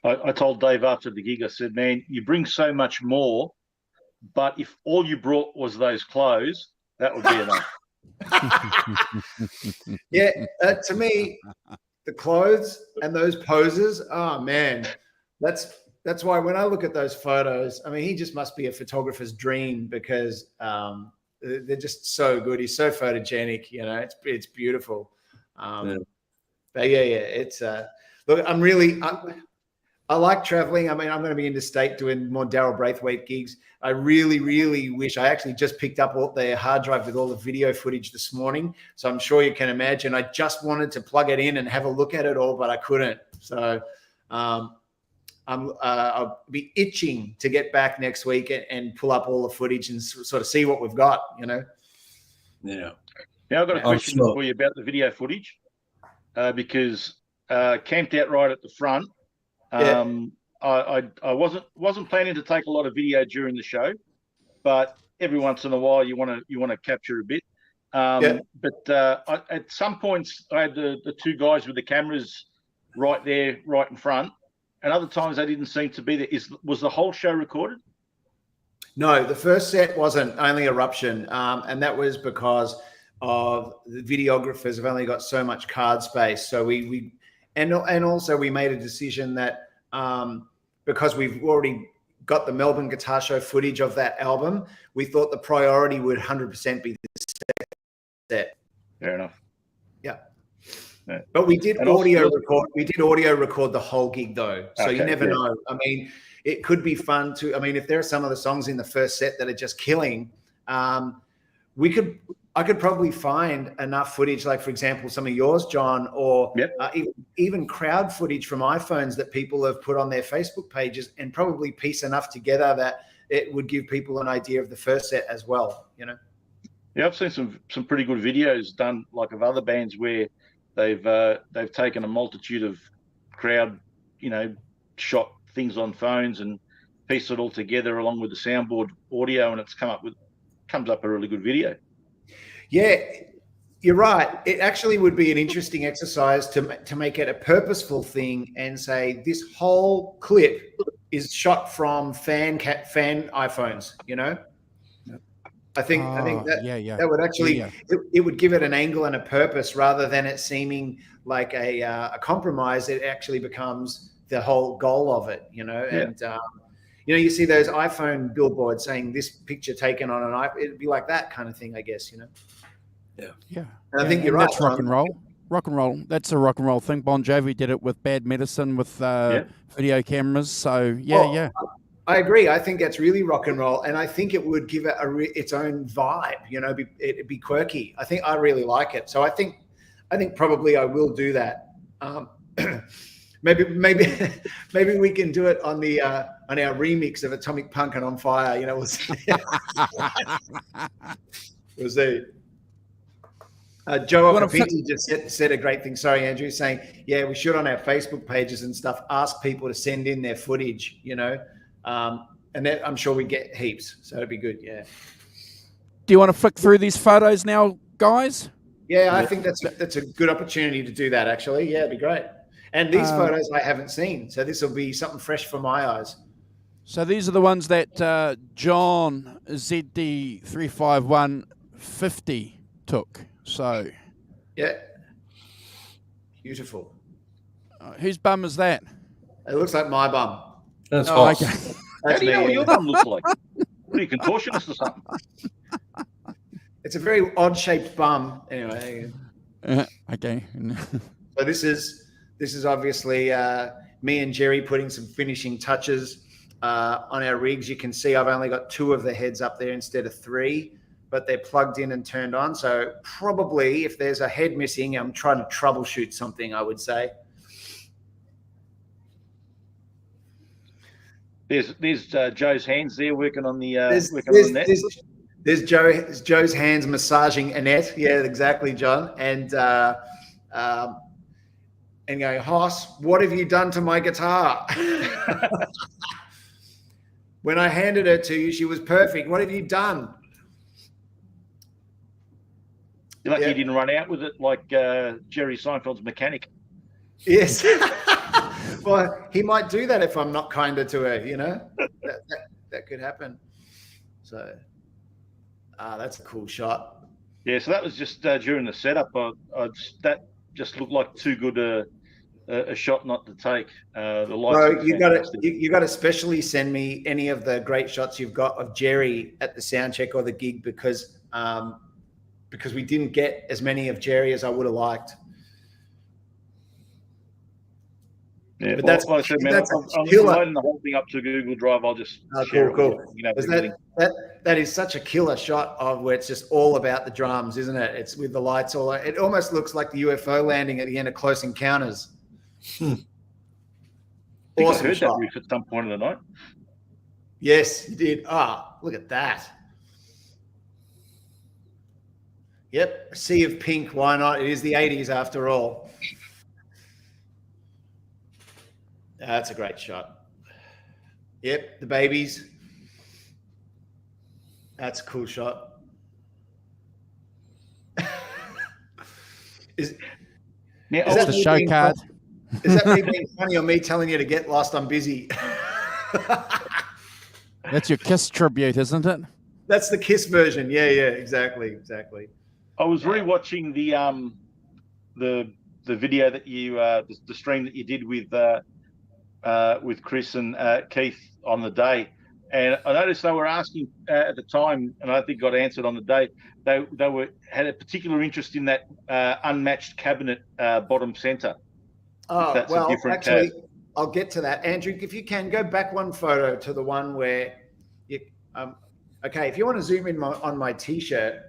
I told Dave after the gig, I said, man, you bring so much more, but if all you brought was those clothes, that would be enough. Yeah, to me, the clothes and those poses, oh man, that's why when I look at those photos, I mean, he just must be a photographer's dream because they're just so good. He's so photogenic, you know, it's beautiful. But yeah, it's look, I like traveling. I mean, I'm going to be interstate doing more Daryl Braithwaite gigs. I really, really wish. I actually just picked up the hard drive with all the video footage this morning. So I'm sure you can imagine. I just wanted to plug it in and have a look at it all, but I couldn't. So I'll be itching to get back next week and pull up all the footage and sort of see what we've got, you know? Yeah. Now I've got a question for you about the video footage because camped out right at the front. I wasn't planning to take a lot of video during the show, but every once in a while you want to capture a bit. But at some points I had the 2 guys with the cameras right there, right in front, and other times they didn't seem to be there. Was the whole show recorded? No, the first set wasn't, only Eruption, and that was because of the videographers have only got so much card space. So and also we made a decision that because we've already got the Melbourne Guitar Show footage of that album, we thought the priority would 100% be the set. Fair enough. Yeah. But we did audio record. We did audio record the whole gig though, so you never know. I mean, it could be fun to. I mean, if there are some of the songs in the first set that are just killing, I could probably find enough footage, like for example, some of yours, John, or even crowd footage from iPhones that people have put on their Facebook pages, and probably piece enough together that it would give people an idea of the first set as well. You know. Yeah, I've seen some pretty good videos done, like of other bands where they've taken a multitude of crowd, you know, shot things on phones and pieced it all together along with the soundboard audio, and it's comes up a really good video. Yeah, you're right. It actually would be an interesting exercise to make it a purposeful thing and say this whole clip is shot from fan iPhones. You know, I think that would actually it would give it an angle and a purpose rather than it seeming like a compromise. It actually becomes the whole goal of it. You know, and you know, you see those iPhone billboards saying this picture taken on an iPhone. It'd be like that kind of thing, I guess. You know. Yeah. And I think you're right. That's rock and roll. That's a rock and roll thing. Bon Jovi did it with Bad Medicine with video cameras. So I agree. I think that's really rock and roll, and I think it would give it its own vibe. You know, it'd be quirky. I really like it. So I think probably I will do that. Maybe maybe we can do it on the on our remix of Atomic Punk and On Fire. You know, we'll see. We'll see. Joe Ocapinti just said a great thing. Sorry, Andrew, saying, yeah, we should on our Facebook pages and stuff ask people to send in their footage, you know, and that, I'm sure we get heaps. So it'd be good. Yeah. Do you want to flick through these photos now, guys? Yeah, I think that's a good opportunity to do that, actually. Yeah, it'd be great. And these photos I haven't seen, so this will be something fresh for my eyes. So these are the ones that John ZD35150 took. So, yeah, beautiful. Whose bum is that? It looks like my bum. That's okay. How do you know what your bum looks like? What are you, contortionist or something? It's a very odd-shaped bum. Anyway. Okay. So this is obviously me and Jerry putting some finishing touches on our rigs. You can see I've only got 2 of the heads up there instead of 3, but they're plugged in and turned on. So probably if there's a head missing, I'm trying to troubleshoot something, I would say. There's Joe's hands there working on the net. There's Joe's hands massaging Annette. Yeah, exactly, John. And going, Hoss, what have you done to my guitar? When I handed her to you, she was perfect. What have you done? You're lucky you didn't run out with it like Jerry Seinfeld's mechanic. Yes. Well, he might do that if I'm not kinder to her, you know? That could happen. So, that's a cool shot. Yeah, so that was just during the setup. That just looked like too good a shot not to take. The lights. You got to specially send me any of the great shots you've got of Jerry at the sound check or the gig because we didn't get as many of Jerry as I would have liked. Yeah, but that's like I said, man. I'm loading the whole thing up to Google Drive. I'll just share it. Cool. You know, that is such a killer shot of where it's just all about the drums, isn't it? It's with the lights all. It almost looks like the UFO landing at the end of Close Encounters. Awesome. I heard shot. that riff at some point of the night. Yes, you did. Look at that. Yep, a sea of pink. Why not? It is the 80s after all. That's a great shot. Yep, the babies. That's a cool shot. Is that the show card? Is that me being funny or me telling you to get lost? I'm busy. That's your Kiss tribute, isn't it? That's the Kiss version. Yeah, exactly. I was rewatching the video that you the stream that you did with Chris and Keith on the day, and I noticed they were asking at the time, and I think got answered on the day. They had a particular interest in that unmatched cabinet bottom center. Oh, well, actually, I'll get to that. Andrew, if you can, go back one photo to the one where you. Okay, if you want to zoom in on my T-shirt,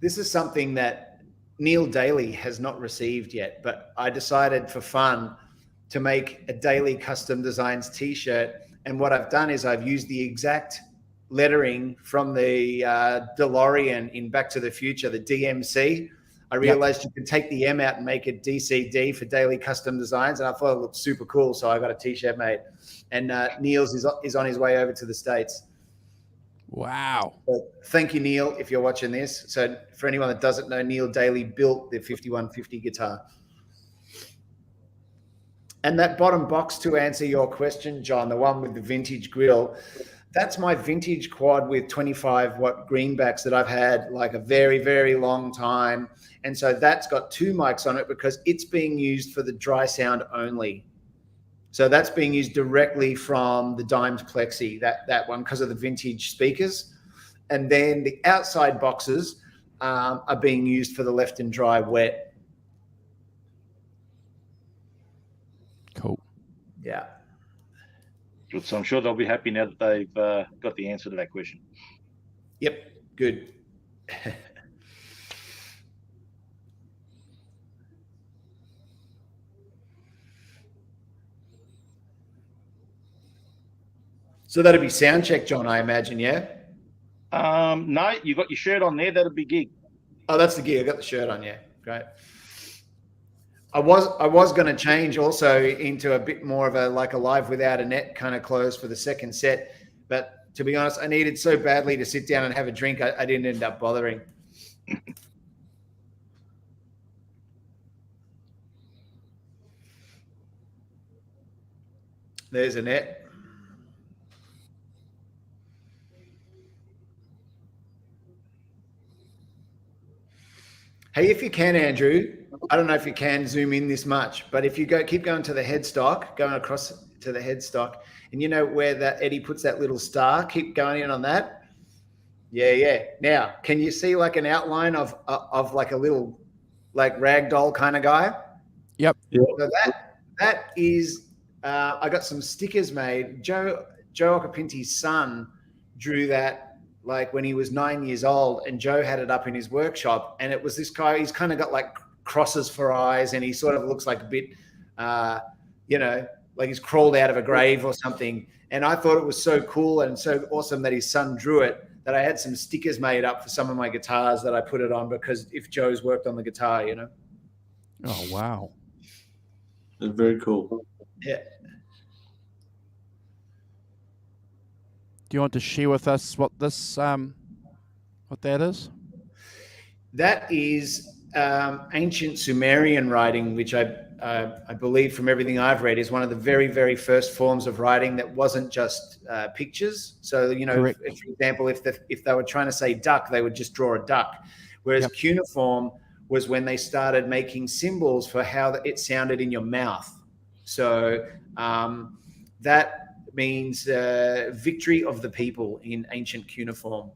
this is something that Neil Daly has not received yet, but I decided for fun to make a Daily Custom Designs T-shirt. And what I've done is I've used the exact lettering from the DeLorean in Back to the Future, the DMC. I realized you could take the M out and make it DCD for Daily Custom Designs. And I thought it looked super cool. So I got a T-shirt made. And Neil's is on his way over to the States. Wow. So thank you, Neil, if you're watching this. So for anyone that doesn't know, Neil Daly built the 5150 guitar. And that bottom box, to answer your question, John, the one with the vintage grill, that's my vintage quad with 25-watt greenbacks that I've had like a very, very long time. And so that's got 2 mics on it because it's being used for the dry sound only. So that's being used directly from the Dimes Plexi, that one, because of the vintage speakers. And then the outside boxes are being used for the left and dry wet. Cool. Yeah. Good. So I'm sure they'll be happy now that they've got the answer to that question. Yep. Good. So that'd be sound check, John, I imagine, yeah? No, you got your shirt on there. That'd be gig. Oh, that's the gear. I got the shirt on, yeah. Great. I was going to change also into a bit more of a live without a net kind of close for the second set, but to be honest, I needed so badly to sit down and have a drink, I didn't end up bothering. There's a net. Hey, if you can, Andrew, I don't know if you can zoom in this much, but if you keep going to the headstock, going across to the headstock, and you know where that Eddie puts that little star, keep going in on that. Yeah. Now, can you see like an outline of like a little like ragdoll kind of guy? Yep. So that is, I got some stickers made. Joe Occhipinti's son drew that like when he was 9 years old, and Joe had it up in his workshop, and it was this guy. He's kind of got like crosses for eyes, and he sort of looks like a bit, like he's crawled out of a grave or something. And I thought it was so cool and so awesome that his son drew it, that I had some stickers made up for some of my guitars that I put it on, because if Joe's worked on the guitar, you know. Oh, wow. That's very cool. Yeah. Do you want to share with us what this, what that is? That is ancient Sumerian writing, which I believe from everything I've read is one of the very, very first forms of writing that wasn't just pictures. So, you know, for example, if they were trying to say duck, they would just draw a duck. Whereas cuneiform was when they started making symbols for how it sounded in your mouth. So that means victory of the people in ancient cuneiform.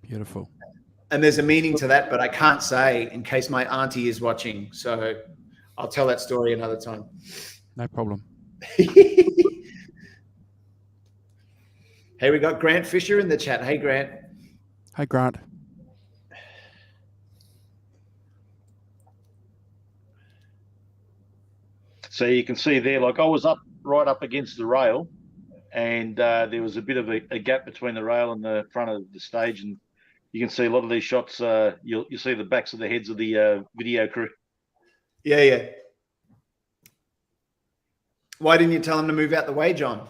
Beautiful. And there's a meaning to that, but I can't say in case my auntie is watching. So I'll tell that story another time. No problem. Hey, we got Grant Fisher in the chat. Hey, Grant. Hey, Grant. So you can see there, like I was right up against the rail, and there was a bit of a gap between the rail and the front of the stage, and you can see a lot of these shots. You'll see the backs of the heads of the video crew. Yeah. Why didn't you tell them to move out the way, John?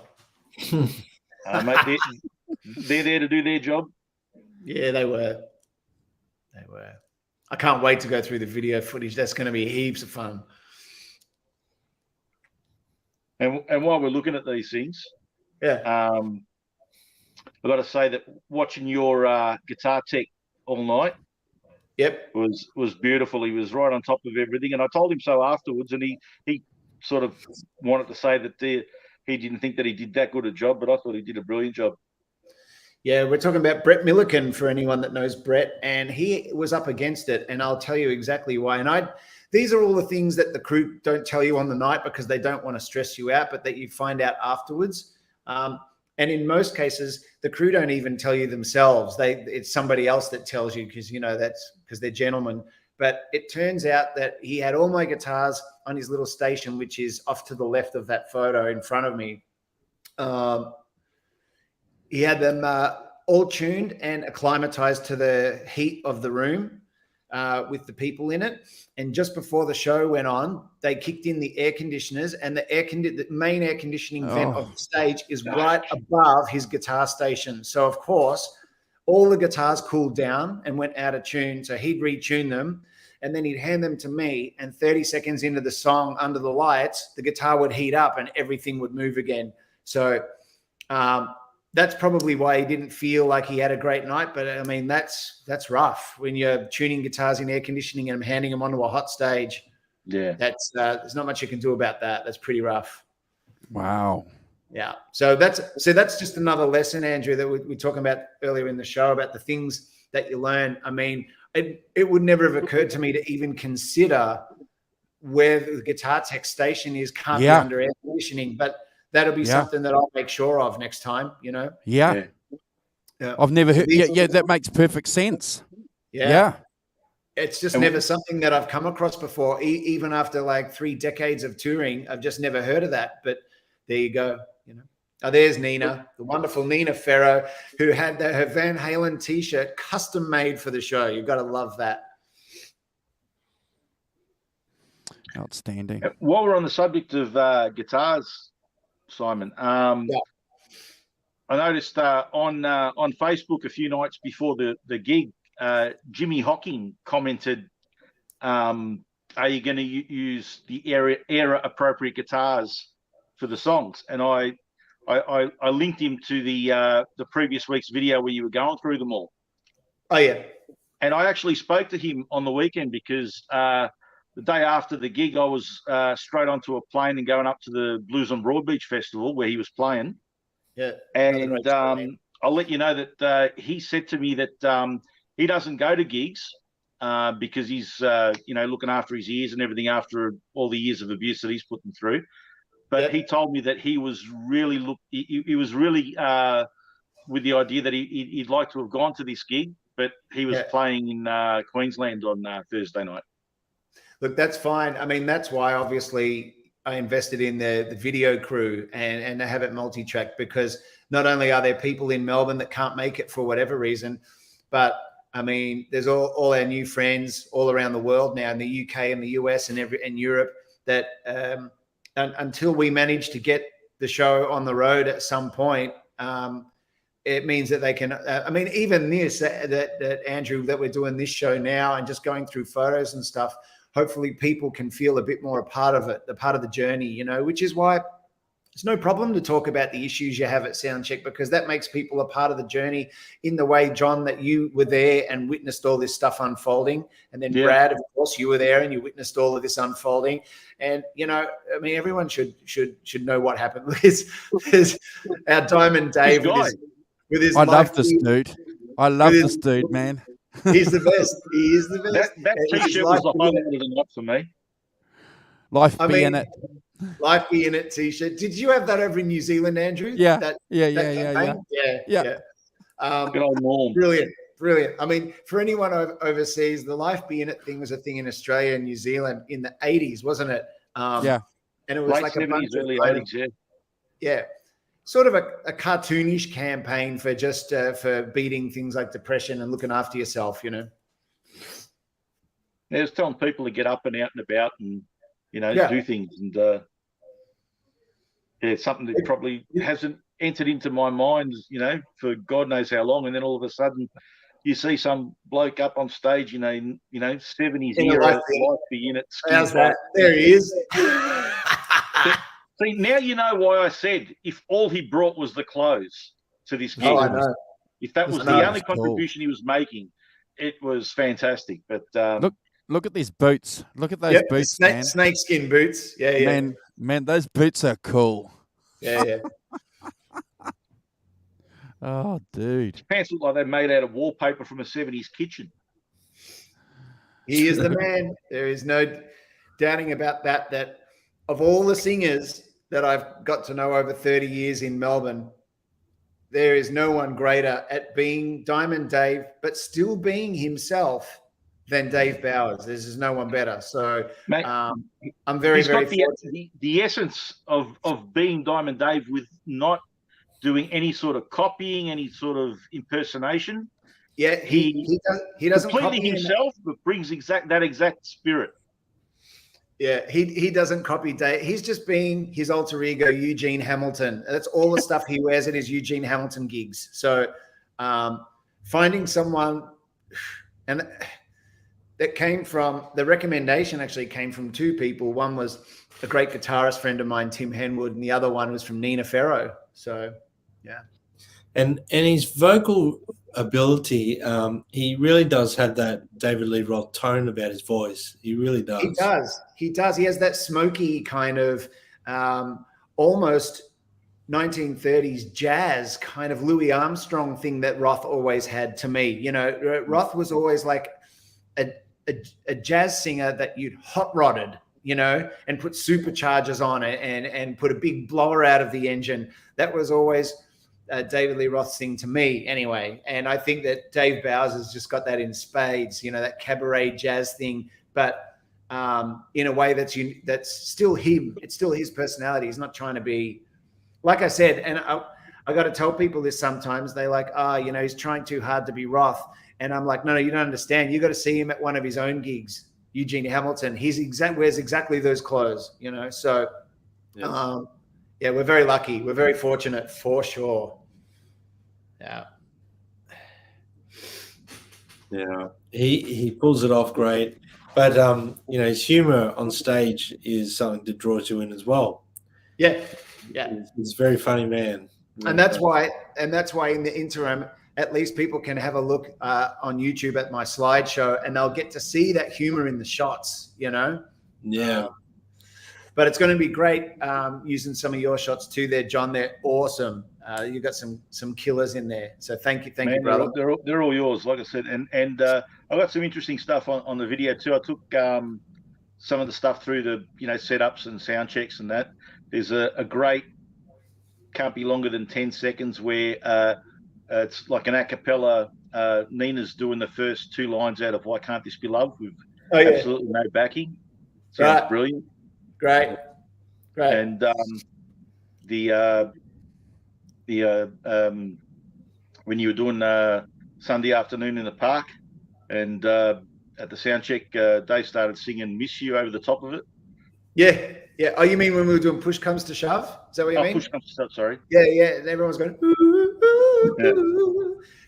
Mate, they're there to do their job. Yeah, they were. I can't wait to go through the video footage. That's going to be heaps of fun. And while we're looking at these things, I've got to say that watching your guitar tech all night, was beautiful. He was right on top of everything, and I told him so afterwards, and he sort of wanted to say that he didn't think that he did that good a job, but I thought he did a brilliant job. Yeah, we're talking about Brett Milliken for anyone that knows Brett, and he was up against it, and I'll tell you exactly why. And these are all the things that the crew don't tell you on the night because they don't want to stress you out, but that you find out afterwards. And in most cases, the crew don't even tell you themselves. It's somebody else that tells you because, you know, that's because they're gentlemen. But it turns out that he had all my guitars on his little station, which is off to the left of that photo in front of me. He had them all tuned and acclimatized to the heat of the room with the people in it. And just before the show went on, they kicked in the air conditioners, and the main air conditioning vent of the stage is right above his guitar station. So, of course, all the guitars cooled down and went out of tune. So he'd retune them, and then he'd hand them to me. And 30 seconds into the song, under the lights, the guitar would heat up and everything would move again. So that's probably why he didn't feel like he had a great night. But I mean, that's rough when you're tuning guitars in air conditioning and handing them onto a hot stage. Yeah, that's there's not much you can do about that. That's pretty rough. Wow. Yeah. So that's just another lesson, Andrew, that we're talking about earlier in the show about the things that you learn. I mean, it would never have occurred to me to even consider where the guitar tech station is can't be under air conditioning, but that'll be something that I'll make sure of next time, you know? Yeah. I've never heard. Yeah, that makes perfect sense. Yeah. It's just never something that I've come across before. Even after like 3 decades of touring, I've just never heard of that. But there you go, you know? Oh, there's Nina, the wonderful Nina Ferro, who had her Van Halen T-shirt custom made for the show. You've got to love that. Outstanding. While we're on the subject of guitars, Simon, I noticed on Facebook a few nights before the gig, Jimmy Hocking commented, "Are you going to use the era appropriate guitars for the songs?" And I linked him to the previous week's video where you were going through them all. Oh yeah. And I actually spoke to him on the weekend because the day after the gig, I was straight onto a plane and going up to the Blues on Broadbeach Festival where he was playing. Yeah. And I'll let you know that he said to me that he doesn't go to gigs because he's, looking after his ears and everything after all the years of abuse that he's put them through. But he told me that he was really with the idea that he'd like to have gone to this gig, but he was playing in Queensland on Thursday night. Look, that's fine. I mean, that's why obviously I invested in the video crew and have it multi-track, because not only are there people in Melbourne that can't make it for whatever reason, but I mean, there's all our new friends all around the world now in the UK and the US and Europe that until we manage to get the show on the road at some point, it means that they can, even this, that Andrew, that we're doing this show now and just going through photos and stuff, hopefully people can feel a bit more a part of it, a part of the journey, which is why it's no problem to talk about the issues you have at Soundcheck, because that makes people a part of the journey in the way, John, that you were there and witnessed all this stuff unfolding. And then Brad, of course, you were there and you witnessed all of this unfolding. And, everyone should know what happened with our Diamond Dave with his I love this dude. I love this dude, man. He's the best. He is the best. That T-shirt was the highlight of the night for me. Life be in it. Life be in it T-shirt. Did you have that over in New Zealand, Andrew? Yeah. Yeah. Good old Norm. Brilliant. I mean, for anyone overseas, the Life Be In It thing was a thing in Australia and New Zealand in the 80s, wasn't it? And it was late like 70s, a bunch early of 80s, yeah. Sort of a cartoonish campaign for just for beating things like depression and looking after yourself, Yeah, it's telling people to get up and out and about and, do things. And it's something that probably hasn't entered into my mind, for God knows how long. And then all of a sudden you see some bloke up on stage, 70s era, Life Be In It. How's that? There he is. See, now you know why I said if all he brought was the clothes to this gig. Oh, I know. If that was the only contribution he was making, it was fantastic. But look at these boots. Look at those boots, man. Snakeskin boots. Yeah. Man, those boots are cool. Yeah. Oh, dude. His pants look like they're made out of wallpaper from a 70s kitchen. He is the man. There is no doubting about that. That of all the singers that I've got to know over 30 years in Melbourne, there is no one greater at being Diamond Dave, but still being himself than Dave Bowers. There's no one better. So mate, I'm very, very fortunate. The essence of being Diamond Dave with not doing any sort of copying, any sort of impersonation. Yeah, he doesn't completely copy himself, but brings that exact spirit. Yeah, he doesn't copy Dave. He's just being his alter ego, Eugene Hamilton. That's all the stuff he wears at his Eugene Hamilton gigs. So finding someone, and that came from, the recommendation actually came from two people. One was a great guitarist friend of mine, Tim Henwood, and the other one was from Nina Ferro. So, yeah. And his vocal ability, he really does have that David Lee Roth tone about his voice. He really does. He does. He has that smoky kind of almost 1930s jazz kind of Louis Armstrong thing that Roth always had to me. Roth was always like a jazz singer that you'd hot rodded, and put superchargers on it and put a big blower out of the engine. That was always David Lee Roth's thing to me anyway. And I think that Dave Bowers has just got that in spades, that cabaret jazz thing, but in a way that's still him. It's still his personality. He's not trying to be like I said, and I got to tell people this sometimes. They like, you know, he's trying too hard to be Roth. And I'm like, no, you don't understand. You got to see him at one of his own gigs. Eugene Hamilton, wears exactly those clothes, you know? So, yeah, we're very lucky. We're very fortunate for sure. Yeah. Yeah, he pulls it off great. But, you know, his humor on stage is something to draw you in as well. Yeah. Yeah. He's a very funny man. And that's why in the interim, at least people can have a look on YouTube at my slideshow, and they'll get to see that humor in the shots, you know? Yeah. But it's going to be great using some of your shots too there, John. They're awesome. You've got some killers in there. So thank you, you, brother. They're all yours, like I said. And I got some interesting stuff on the video too. I took some of the stuff through the, you know, setups and sound checks and that. There's a great, can't be longer than 10 seconds where it's like an a cappella. Nina's doing the first two lines out of Why Can't This Be Love with absolutely no backing. Sounds brilliant. Great. And when you were doing Sunday afternoon in the park, and at the sound check, Dave started singing "Miss You" over the top of it. Yeah. Oh, you mean when we were doing "Push Comes to Shove"? Is that what you mean? Push Comes to Shove. Sorry. Yeah. Everyone's going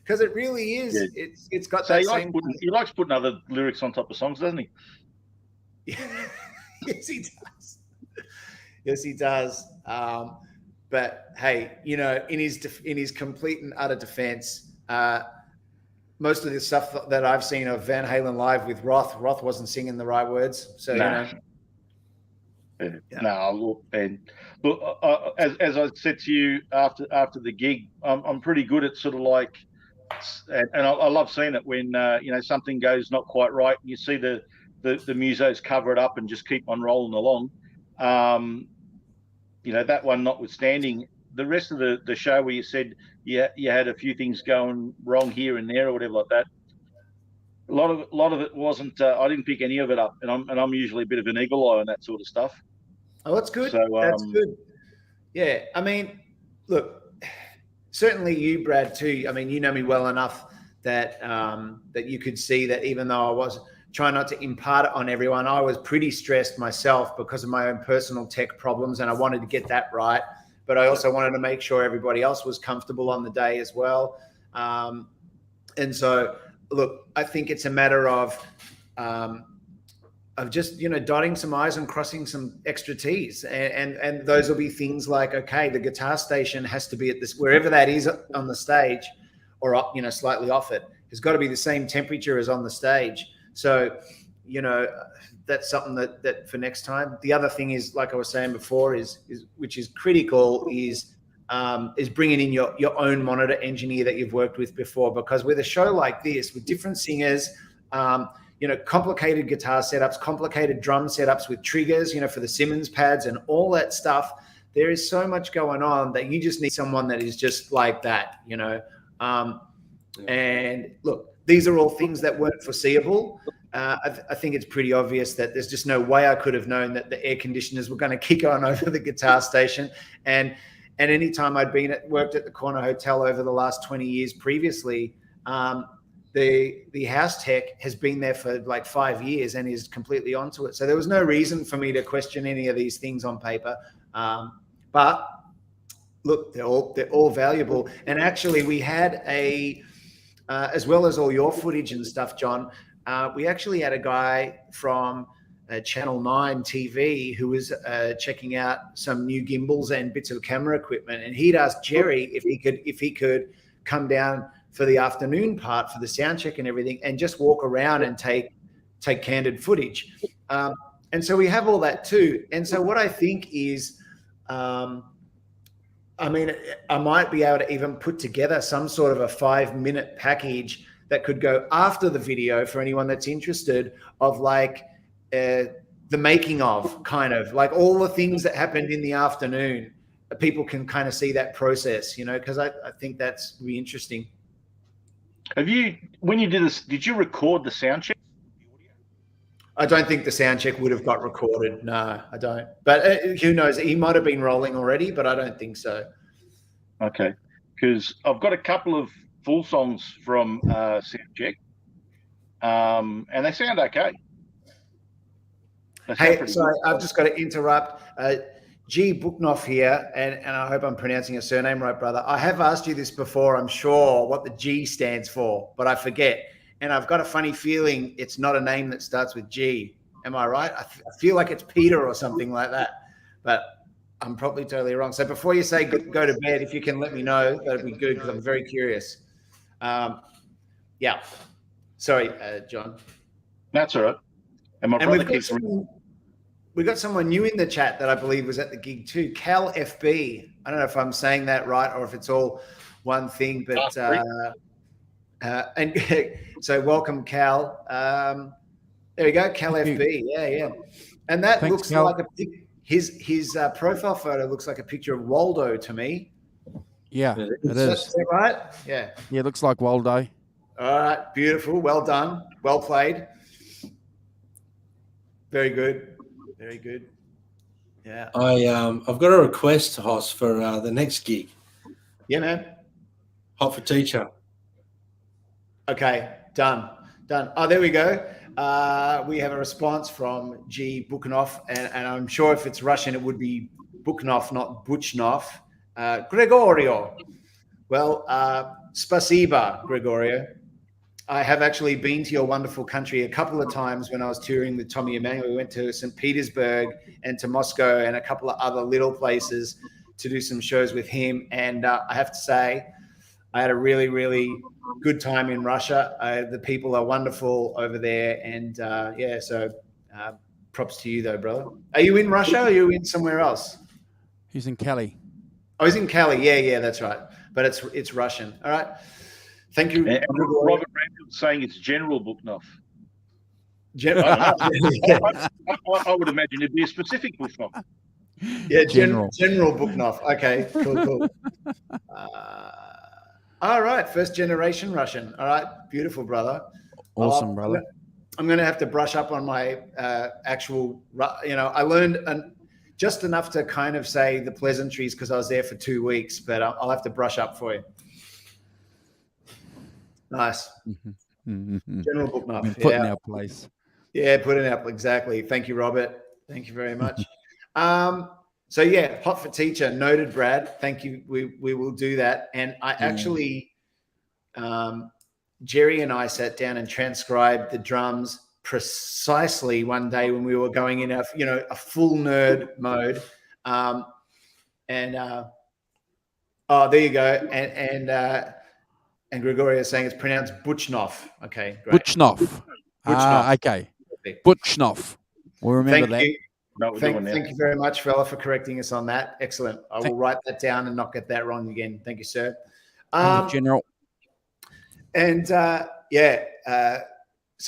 because it really is. Yeah. It's got that same. He likes putting other lyrics on top of songs, doesn't he? Yes, he does. Yes, he does. But hey, you know, in his complete and utter defense, most of the stuff that I've seen of Van Halen live with Roth wasn't singing the right words. So, nah. You know. No, and look, as I said to you after the gig, I'm pretty good at sort of like, and I love seeing it when you know, something goes not quite right, and you see the musos cover it up and just keep on rolling along. You know, that one notwithstanding, the rest of the show where you said you had a few things going wrong here and there or whatever like that, a lot of it wasn't. I didn't pick any of it up, and I'm usually a bit of an eagle eye on that sort of stuff. Oh, that's good. So, that's good. Yeah, I mean, look, certainly you, Brad, too. I mean, you know me well enough that that you could see that even though I was trying not to impart it on everyone, I was pretty stressed myself because of my own personal tech problems, and I wanted to get that right. But I also wanted to make sure everybody else was comfortable on the day as well. And so, look, I think it's a matter of just, you know, dotting some I's and crossing some extra T's. And those will be things like, okay, the guitar station has to be at this, wherever that is on the stage, or, you know, slightly off it, has got to be the same temperature as on the stage. So, you know, that's something that for next time. The other thing is, like I was saying before, is which is critical, is bringing in your own monitor engineer that you've worked with before, because with a show like this, with different singers, you know, complicated guitar setups, complicated drum setups with triggers, you know, for the Simmons pads and all that stuff, there is so much going on that you just need someone that is just like that, you know. And look, these are all things that weren't foreseeable. I think it's pretty obvious that there's just no way I could have known that the air conditioners were going to kick on over the guitar station. And any time I'd worked at the Corner Hotel over the last 20 years previously, the house tech has been there for like 5 years and is completely onto it. So there was no reason for me to question any of these things on paper. But look, they're all valuable. And actually, we had as well as all your footage and stuff, John, we actually had a guy from Channel 9 TV who was checking out some new gimbals and bits of camera equipment, and he'd asked Jerry if he could come down for the afternoon part for the sound check and everything, and just walk around and take candid footage. And so we have all that too. And so what I think is, I mean, I might be able to even put together some sort of a 5-minute package that could go after the video for anyone that's interested, of like the making of, kind of like all the things that happened in the afternoon. People can kind of see that process, you know, because I think that's really interesting. When you did this, did you record the sound check? I don't think the sound check would have got recorded. No, I don't. But who knows? He might have been rolling already, but I don't think so. Okay, because I've got a couple of full songs from Soundcheck, and they sound okay. Hey, sorry, I've just got to interrupt. G. Buknoff here, and I hope I'm pronouncing your surname right, brother. I have asked you this before, I'm sure, what the G stands for, but I forget. And I've got a funny feeling it's not a name that starts with G. Am I right? I feel like it's Peter or something like that, but I'm probably totally wrong. So before you say go to bed, if you can let me know, that'd be good because I'm very curious. Yeah. Sorry, John. That's all right. And my brother keeps we got someone new in the chat that I believe was at the gig too. Cal FB. I don't know if I'm saying that right or if it's all one thing, but and so welcome, Cal. There you go, Cal FB. Yeah. And that looks Cal. Like his profile photo looks like a picture of Waldo to me. Yeah, it is. Is that right? Yeah. Yeah, it looks like Waldo. All right, beautiful. Well done. Well played. Very good. Very good. Yeah. I've got a request, Hoss, for the next gig. Yeah, man. Hot for Teacher. Okay, done. Oh, there we go. We have a response from G. Buknov, and I'm sure if it's Russian, it would be Buknov, not Buchnov. Gregorio. Well, spasiba, Gregorio. I have actually been to your wonderful country a couple of times when I was touring with Tommy Emmanuel. We went to St. Petersburg and to Moscow and a couple of other little places to do some shows with him. And I have to say, I had a really, really good time in Russia. The people are wonderful over there. And so props to you though, brother. Are you in Russia or are you in somewhere else? He's in Cali. Oh, he's in Cali. Yeah, that's right. But it's Russian. All right. Thank you. And Robert Ramfield's saying it's General Buknov. I would imagine it'd be a specific Buknov. Yeah, General Buknov. Okay, cool. All right, first generation Russian. All right, beautiful, brother. Awesome, brother. I'm going to have to brush up on my actual, I learned just enough to kind of say the pleasantries because I was there for 2 weeks, but I'll have to brush up for you. Nice. General Buknov. Put in our place. Yeah, put in our exactly. Thank you, Robert. Thank you very much. So yeah, hot for teacher, noted, Brad. Thank you. We will do that. And I actually, Jerry and I sat down and transcribed the drums precisely one day when we were going in a full nerd mode. There you go. And Gregorio is saying it's pronounced Buchnov. Okay, great. Buchnov. Okay. Buchnov. We'll remember that. Thank you very much, fella, for correcting us on that. Excellent. I will write that down and not get that wrong again. Thank you, sir. General. And so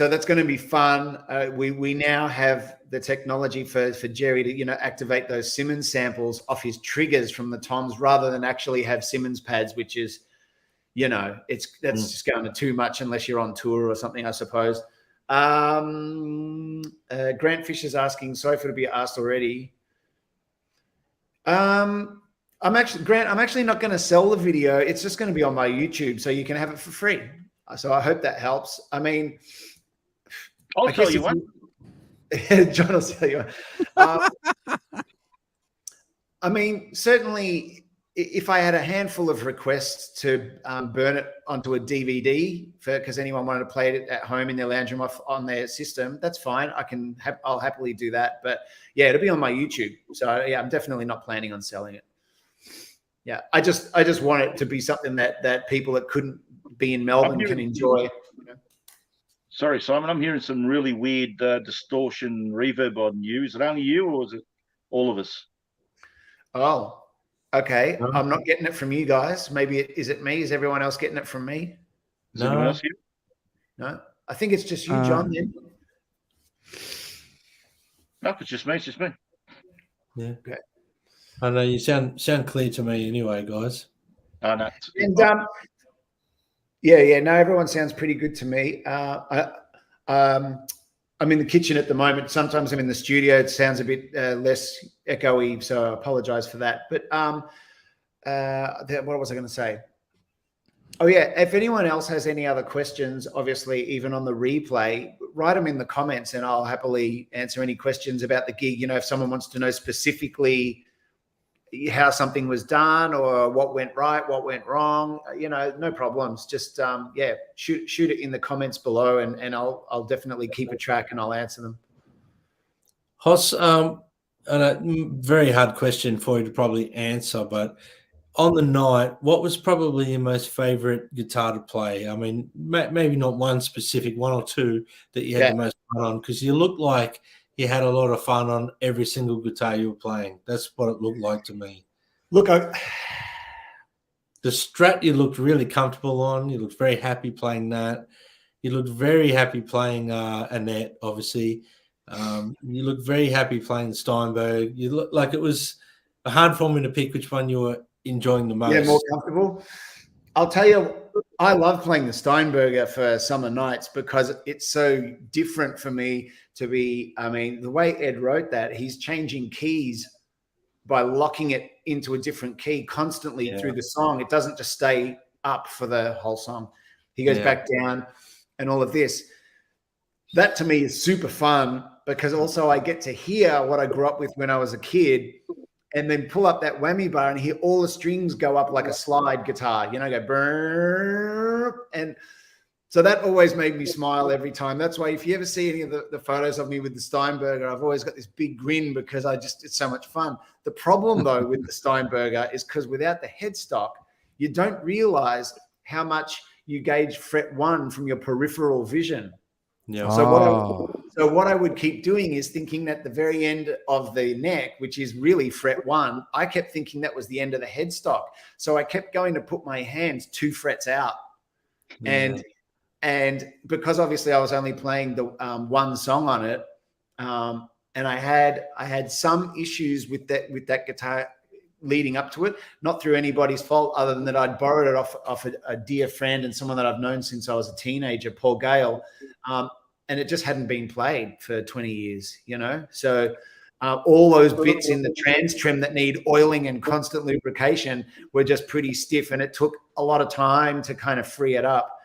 that's going to be fun. We now have the technology for Jerry to activate those Simmons samples off his triggers from the toms rather than actually have Simmons pads, which is that's just going to too much unless you're on tour or something, I suppose. Grant Fisher's asking, sorry for to be asked already. I'm actually not going to sell the video. It's just going to be on my YouTube, so you can have it for free. So I hope that helps. I mean, I'll tell you one. John will tell you one. I mean, certainly, if I had a handful of requests to burn it onto a DVD because anyone wanted to play it at home in their lounge room on their system, that's fine. I'll happily do that. But yeah, it'll be on my YouTube. So yeah, I'm definitely not planning on selling it. Yeah, I just want it to be something that people that couldn't be in Melbourne can enjoy. Sorry, Simon, I'm hearing some really weird distortion reverb on you. Is it only you or is it all of us? Oh. Okay, I'm not getting it from you guys. Maybe is it me? Is everyone else getting it from me? Is anyone else here? No, I think it's just you, John. Then. No, it's just me. It's just me. Yeah. Okay. I know you sound clear to me anyway, guys. No. And no, everyone sounds pretty good to me. I'm I'm in the kitchen at the moment. Sometimes I'm in the studio. It sounds a bit less echoey, so I apologize for that. But what was I going to say? Oh, yeah. If anyone else has any other questions, obviously, even on the replay, write them in the comments and I'll happily answer any questions about the gig. You know, if someone wants to know specifically how something was done or what went right, what went wrong, you know, no problems. Just, shoot it in the comments below and I'll definitely keep a track and I'll answer them. Hoss, and a very hard question for you to probably answer, but on the night, what was probably your most favorite guitar to play? I mean, maybe not one specific, one or two that you had the most fun on, because you looked like you had a lot of fun on every single guitar you were playing. That's what it looked like to me. Look, the Strat you looked really comfortable on. You looked very happy playing that. You looked very happy playing Annette, obviously. You looked very happy playing the Steinberg. You looked like it was hard for me to pick which one you were enjoying the most. Yeah, more comfortable. I'll tell you, I love playing the Steinberger for summer nights because it's so different for me to be, I mean, the way Ed wrote that, he's changing keys by locking it into a different key constantly through the song. It doesn't just stay up for the whole song. He goes back down and all of this. That to me is super fun because also I get to hear what I grew up with when I was a kid and then pull up that whammy bar and hear all the strings go up like a slide guitar, you know, go brrrr. And so that always made me smile every time. That's why if you ever see any of the photos of me with the Steinberger, I've always got this big grin because it's so much fun. The problem though with the Steinberger is because without the headstock, you don't realize how much you gauge fret 1 from your peripheral vision. Yeah. So what I would keep doing is thinking that the very end of the neck, which is really fret 1, I kept thinking that was the end of the headstock. So I kept going to put my hands 2 frets out. And because obviously I was only playing the one song on it, and I had some issues with that guitar leading up to it, not through anybody's fault other than that I'd borrowed it off a dear friend and someone that I've known since I was a teenager, Paul Gale. And it just hadn't been played for 20 years, you know? So all those bits in the trans trim that need oiling and constant lubrication were just pretty stiff. And it took a lot of time to kind of free it up.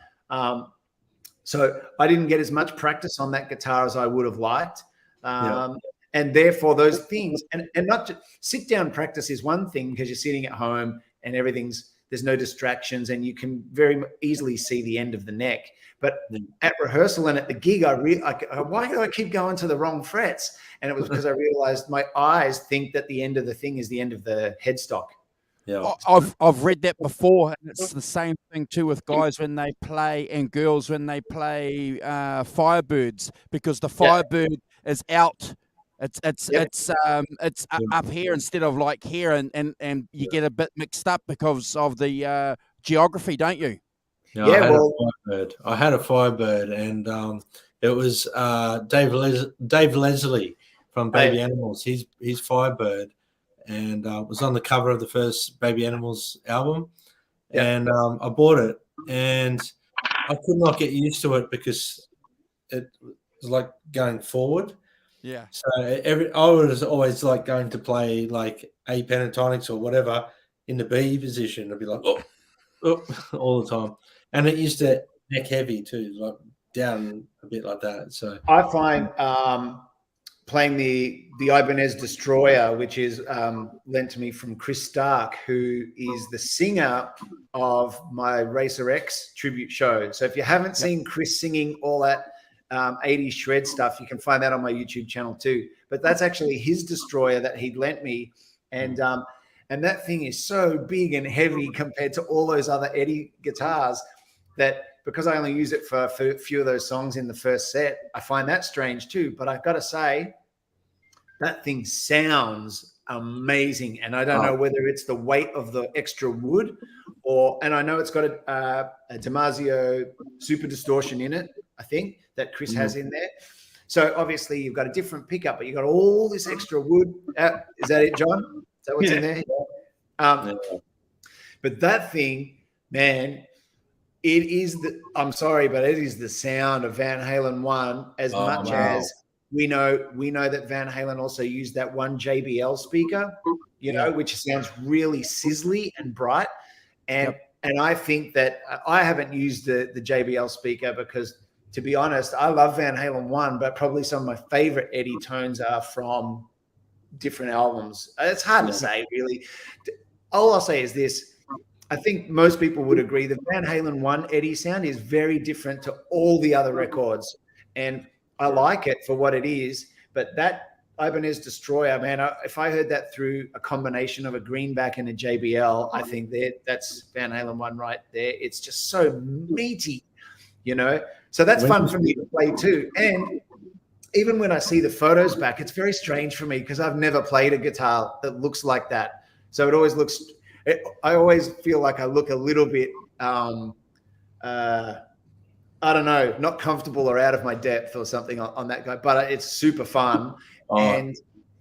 So I didn't get as much practice on that guitar as I would have liked. And therefore those things, and not just sit down practice is one thing because you're sitting at home and there's no distractions and you can very easily see the end of the neck. But at rehearsal and at the gig, why do I keep going to the wrong frets? And it was because I realized my eyes think that the end of the thing is the end of the headstock. Yeah, I've read that before, and it's the same thing too with guys when they play and girls when they play Firebirds, because the Firebird is out. It's up here instead of like here, and you get a bit mixed up because of the geography, don't you? Yeah, I had a Firebird, and it was Dave Leslie from Baby Animals. He's Firebird, and was on the cover of the first Baby Animals album. And I bought it, and I could not get used to it because it was like going forward. Yeah. So I was always like going to play like A pentatonics or whatever in the B position. I'd be like, oh, all the time. And it used to neck heavy too, like down a bit like that. So I find playing the Ibanez Destroyer, which is lent to me from Chris Stark, who is the singer of my Racer X tribute show. So if you haven't seen Chris singing all that 80s shred stuff, you can find that on my YouTube channel too. But that's actually his Destroyer that he'd lent me. And that thing is so big and heavy compared to all those other Eddie guitars that because I only use it for a few of those songs in the first set, I find that strange too. But I've got to say, that thing sounds amazing. And I don't know whether it's the weight of the extra wood and I know it's got a Damasio Super Distortion in it, I think, that Chris has in there. So obviously you've got a different pickup, but you've got all this extra wood. Is that it, John? Is that what's in there? But that thing, man, It is I'm sorry, but it is the sound of Van Halen 1 as much as we know that Van Halen also used that one JBL speaker, you know, which sounds really sizzly and bright. And I think that I haven't used the JBL speaker because, to be honest, I love Van Halen 1, but probably some of my favorite Eddie tones are from different albums. It's hard to say, really. All I'll say is this. I think most people would agree that Van Halen 1 Eddie sound is very different to all the other records. And I like it for what it is, but that Ibanez Destroyer, man, if I heard that through a combination of a greenback and a JBL, I think that's Van Halen 1 right there. It's just so meaty, you know? So that's fun for me to play too. And even when I see the photos back, it's very strange for me because I've never played a guitar that looks like that. So it always looks, I always feel like I look a little bit, I don't know, not comfortable or out of my depth or something on that guy, but it's super fun. And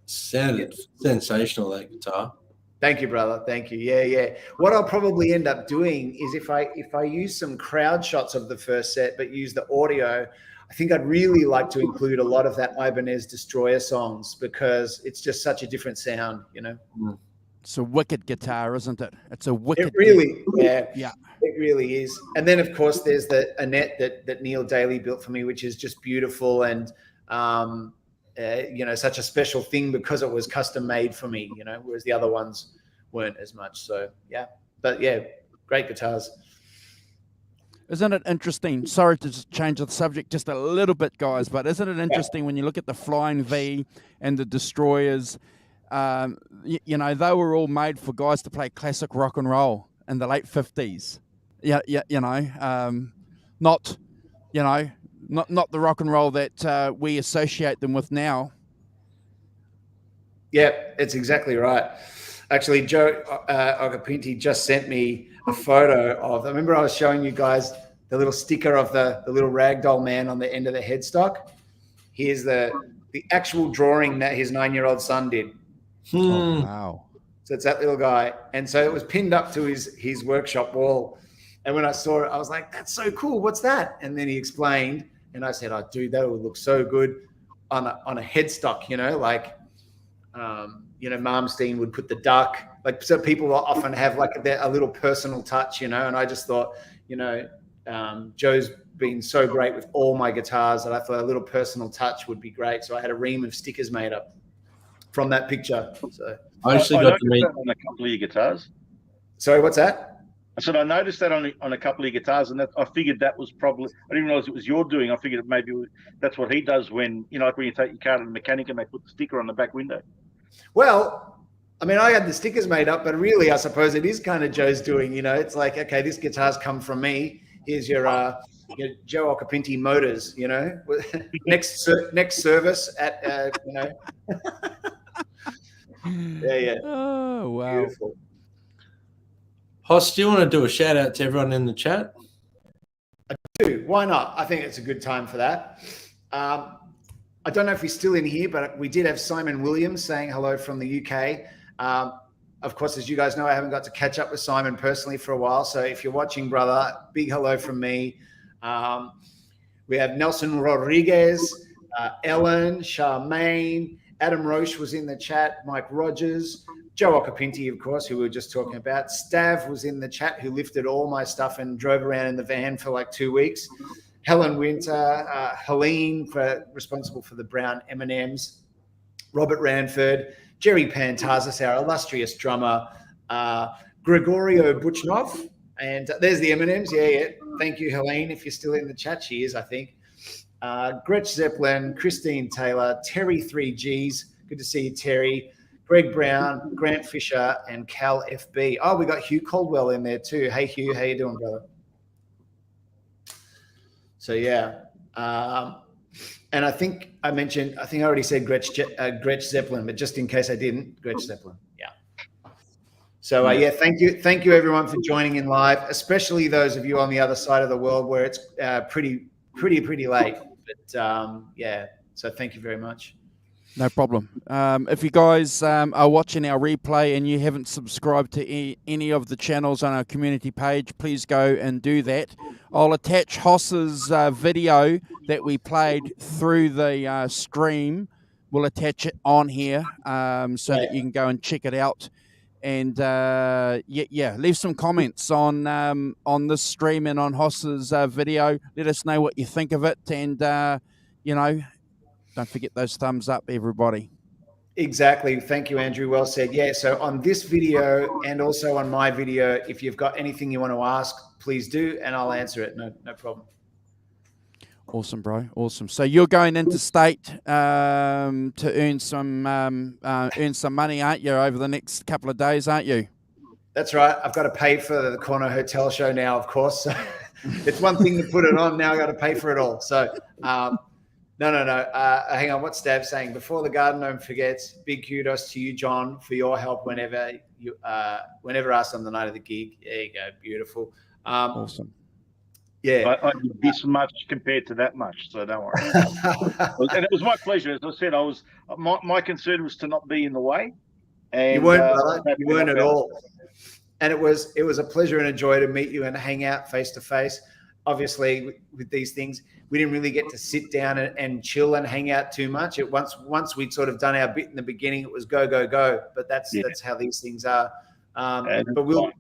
sounded sensational, that guitar. Thank you, brother. Thank you. Yeah. What I'll probably end up doing is if I use some crowd shots of the first set, but use the audio, I think I'd really like to include a lot of that Ibanez Destroyer songs because it's just such a different sound, you know? It's a wicked guitar, isn't it? It's a wicked. It really, yeah. It really is. And then, of course, there's the Annette that Neil Daly built for me, which is just beautiful and, you know, such a special thing because it was custom made for me, you know, whereas the other ones weren't as much. So, yeah. But, yeah, great guitars. Isn't it interesting? Sorry to just change the subject just a little bit, guys, but isn't it interesting when you look at the Flying V and the Destroyers? You know, they were all made for guys to play classic rock and roll in the late 50s. Yeah, you know, not the rock and roll that we associate them with now. Yeah, it's exactly right. Actually, Joe Occhipinti just sent me a photo of, I remember I was showing you guys the little sticker of the little ragdoll man on the end of the headstock. Here's the actual drawing that his 9-year-old son did. Oh, wow. So it's that little guy. And so it was pinned up to his workshop wall. And when I saw it, I was like, that's so cool. What's that? And then he explained. And I said, oh, dude, that would look so good on a headstock, you know, like, you know, Malmsteen would put the duck. Like, so people often have like a little personal touch, you know. And I just thought, you know, Joe's been so great with all my guitars that I thought a little personal touch would be great. So I had a ream of stickers made up from that picture. So I actually got to meet on a couple of your guitars. Sorry, what's that? I said I noticed that on a couple of your guitars, and I figured that was probably, I didn't realize it was your doing. I figured maybe that's what he does when, you know, like when you take your car to the mechanic and they put the sticker on the back window. Well, I mean, I had the stickers made up, but really, I suppose it is kind of Joe's doing. You know, it's like, okay, this guitar's come from me. Here's your Joe Occhipinti Motors. You know, next service at you know. Yeah. Oh, wow. Beautiful. Hoss, do you want to do a shout out to everyone in the chat? I do. Why not? I think it's a good time for that. I don't know if he's still in here, but we did have Simon Williams saying hello from the UK. Of course, as you guys know, I haven't got to catch up with Simon personally for a while. So if you're watching, brother, big hello from me. We have Nelson Rodriguez, Ellen, Charmaine, Adam Roche was in the chat, Mike Rogers, Joe Occhipinti, of course, who we were just talking about. Stav was in the chat, who lifted all my stuff and drove around in the van for like 2 weeks. Helen Winter, Helene, responsible for the brown M&Ms. Robert Ranford, Jerry Pantazis, our illustrious drummer. Gregorio Buchnov, and there's the M&Ms. Yeah. Thank you, Helene, if you're still in the chat. She is, I think. Gretch Zeppelin, Christine Taylor, Terry 3Gs. Good to see you, Terry. Greg Brown, Grant Fisher, and Cal FB. Oh, we got Hugh Caldwell in there too. Hey, Hugh, how you doing, brother? So, yeah. And I think I already said Gretch Zeppelin, but just in case I didn't, Gretch Zeppelin. Yeah. So, yeah, thank you, everyone, for joining in live, especially those of you on the other side of the world where it's pretty late. But, yeah, so thank you very much. No problem. If you guys are watching our replay and you haven't subscribed to any of the channels on our community page, please go and do that. I'll attach Hoss's video that we played through the stream. We'll attach it on here so that you can go and check it out. And leave some comments on this stream and on Hoss's video. Let us know what you think of it, and don't forget those thumbs up, everybody. Exactly. Thank you, Andrew. Well said. Yeah. So on this video and also on my video, if you've got anything you want to ask, please do, and I'll answer it. No problem. Awesome, bro. Awesome. So you're going into state to earn some money, aren't you, over the next couple of days, aren't you? That's right. I've got to pay for the Corner Hotel show now, of course. So it's one thing to put it on. Now I've got to pay for it all. So no. Hang on. What's Dave saying? Before the garden gnome forgets, big kudos to you, John, for your help whenever asked on the night of the gig. There you go. Beautiful. Awesome. Yeah. I did this much compared to that much, so don't worry. And it was my pleasure. As I said, my concern was to not be in the way. And you weren't, brother. You weren't at all. And it was a pleasure and a joy to meet you and hang out face to face. Obviously, with these things, we didn't really get to sit down and chill and hang out too much. Once we'd sort of done our bit in the beginning, it was go. But that's how these things are. But we'll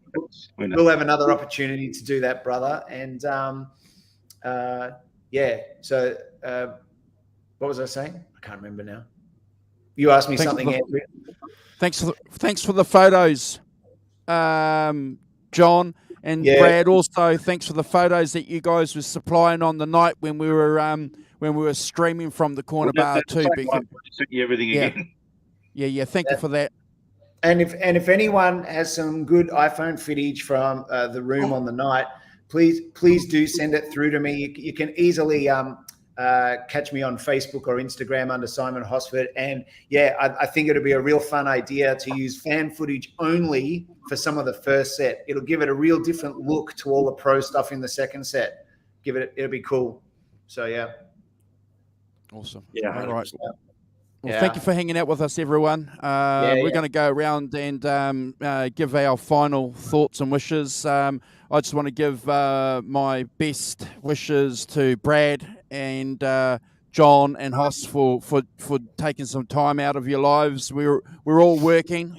have another opportunity to do that, brother. And So what was I saying? I can't remember now. You asked me something, Andrew. Thanks for the photos, John. And Brad, also thanks for the photos that you guys were supplying on the night when we were streaming from the Corner Bar too. Everything again. Yeah. Thank you for that. And if anyone has some good iPhone footage from the room on the night, please do send it through to me. You can easily catch me on Facebook or Instagram under Simon Hosford. And I think it'll be a real fun idea to use fan footage only for some of the first set. It'll give it a real different look to all the pro stuff in the second set. It'll be cool. So yeah. Awesome. Yeah. All right. Well, thank you for hanging out with us, everyone. We're going to go around and give our final thoughts and wishes. I just want to give my best wishes to Brad and John and Hoss for taking some time out of your lives. We're all working.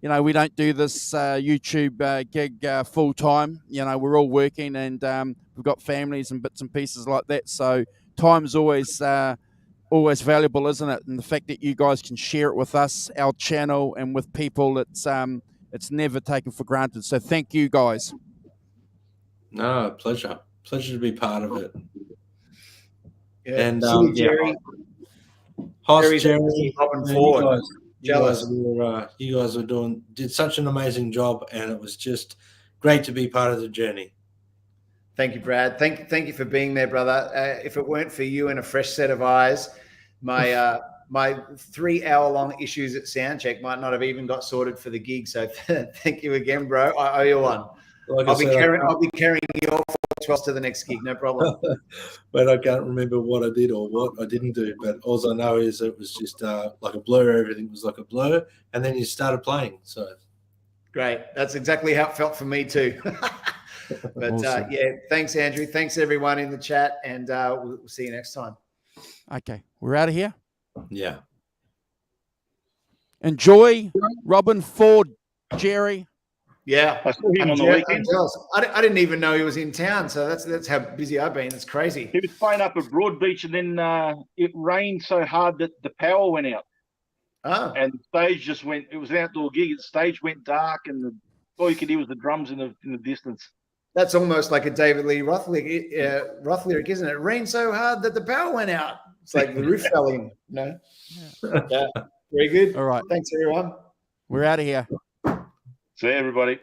We don't do this YouTube gig full time. We're all working, and we've got families and bits and pieces like that. So time's always valuable, isn't it? And the fact that you guys can share it with us, our channel, and with people, it's never taken for granted. So thank you, guys. No, pleasure to be part of it. Yeah. And Jerry, Jerry, hopping forward. You guys did such an amazing job, and it was just great to be part of the journey. Thank you, Brad. Thank you for being there, brother. If it weren't for you and a fresh set of eyes, my 3-hour-long issues at Soundcheck might not have even got sorted for the gig. So thank you again, bro. I owe you one. I'll be carrying your 12 to the next gig, no problem. But I can't remember what I did or what I didn't do. But all I know is it was just like a blur. Everything was like a blur, and then you started playing. So great. That's exactly how it felt for me too. But awesome. Thanks, Andrew. Thanks everyone in the chat, and we'll see you next time. Okay, we're out of here. Yeah. Enjoy Robin Ford, Jerry. Yeah, I saw him on the weekend. I didn't even know he was in town, so that's how busy I've been. It's crazy. He was playing up at Broadbeach, and then it rained so hard that the power went out. Oh. And the stage just went. It was an outdoor gig. The stage went dark, and all you could hear was the drums in the distance. That's almost like a David Lee Roth lyric, isn't it? It rained so hard that the power went out. It's like the roof fell in. No. Yeah. Very good. All right. Thanks, everyone. We're out of here. See you, everybody.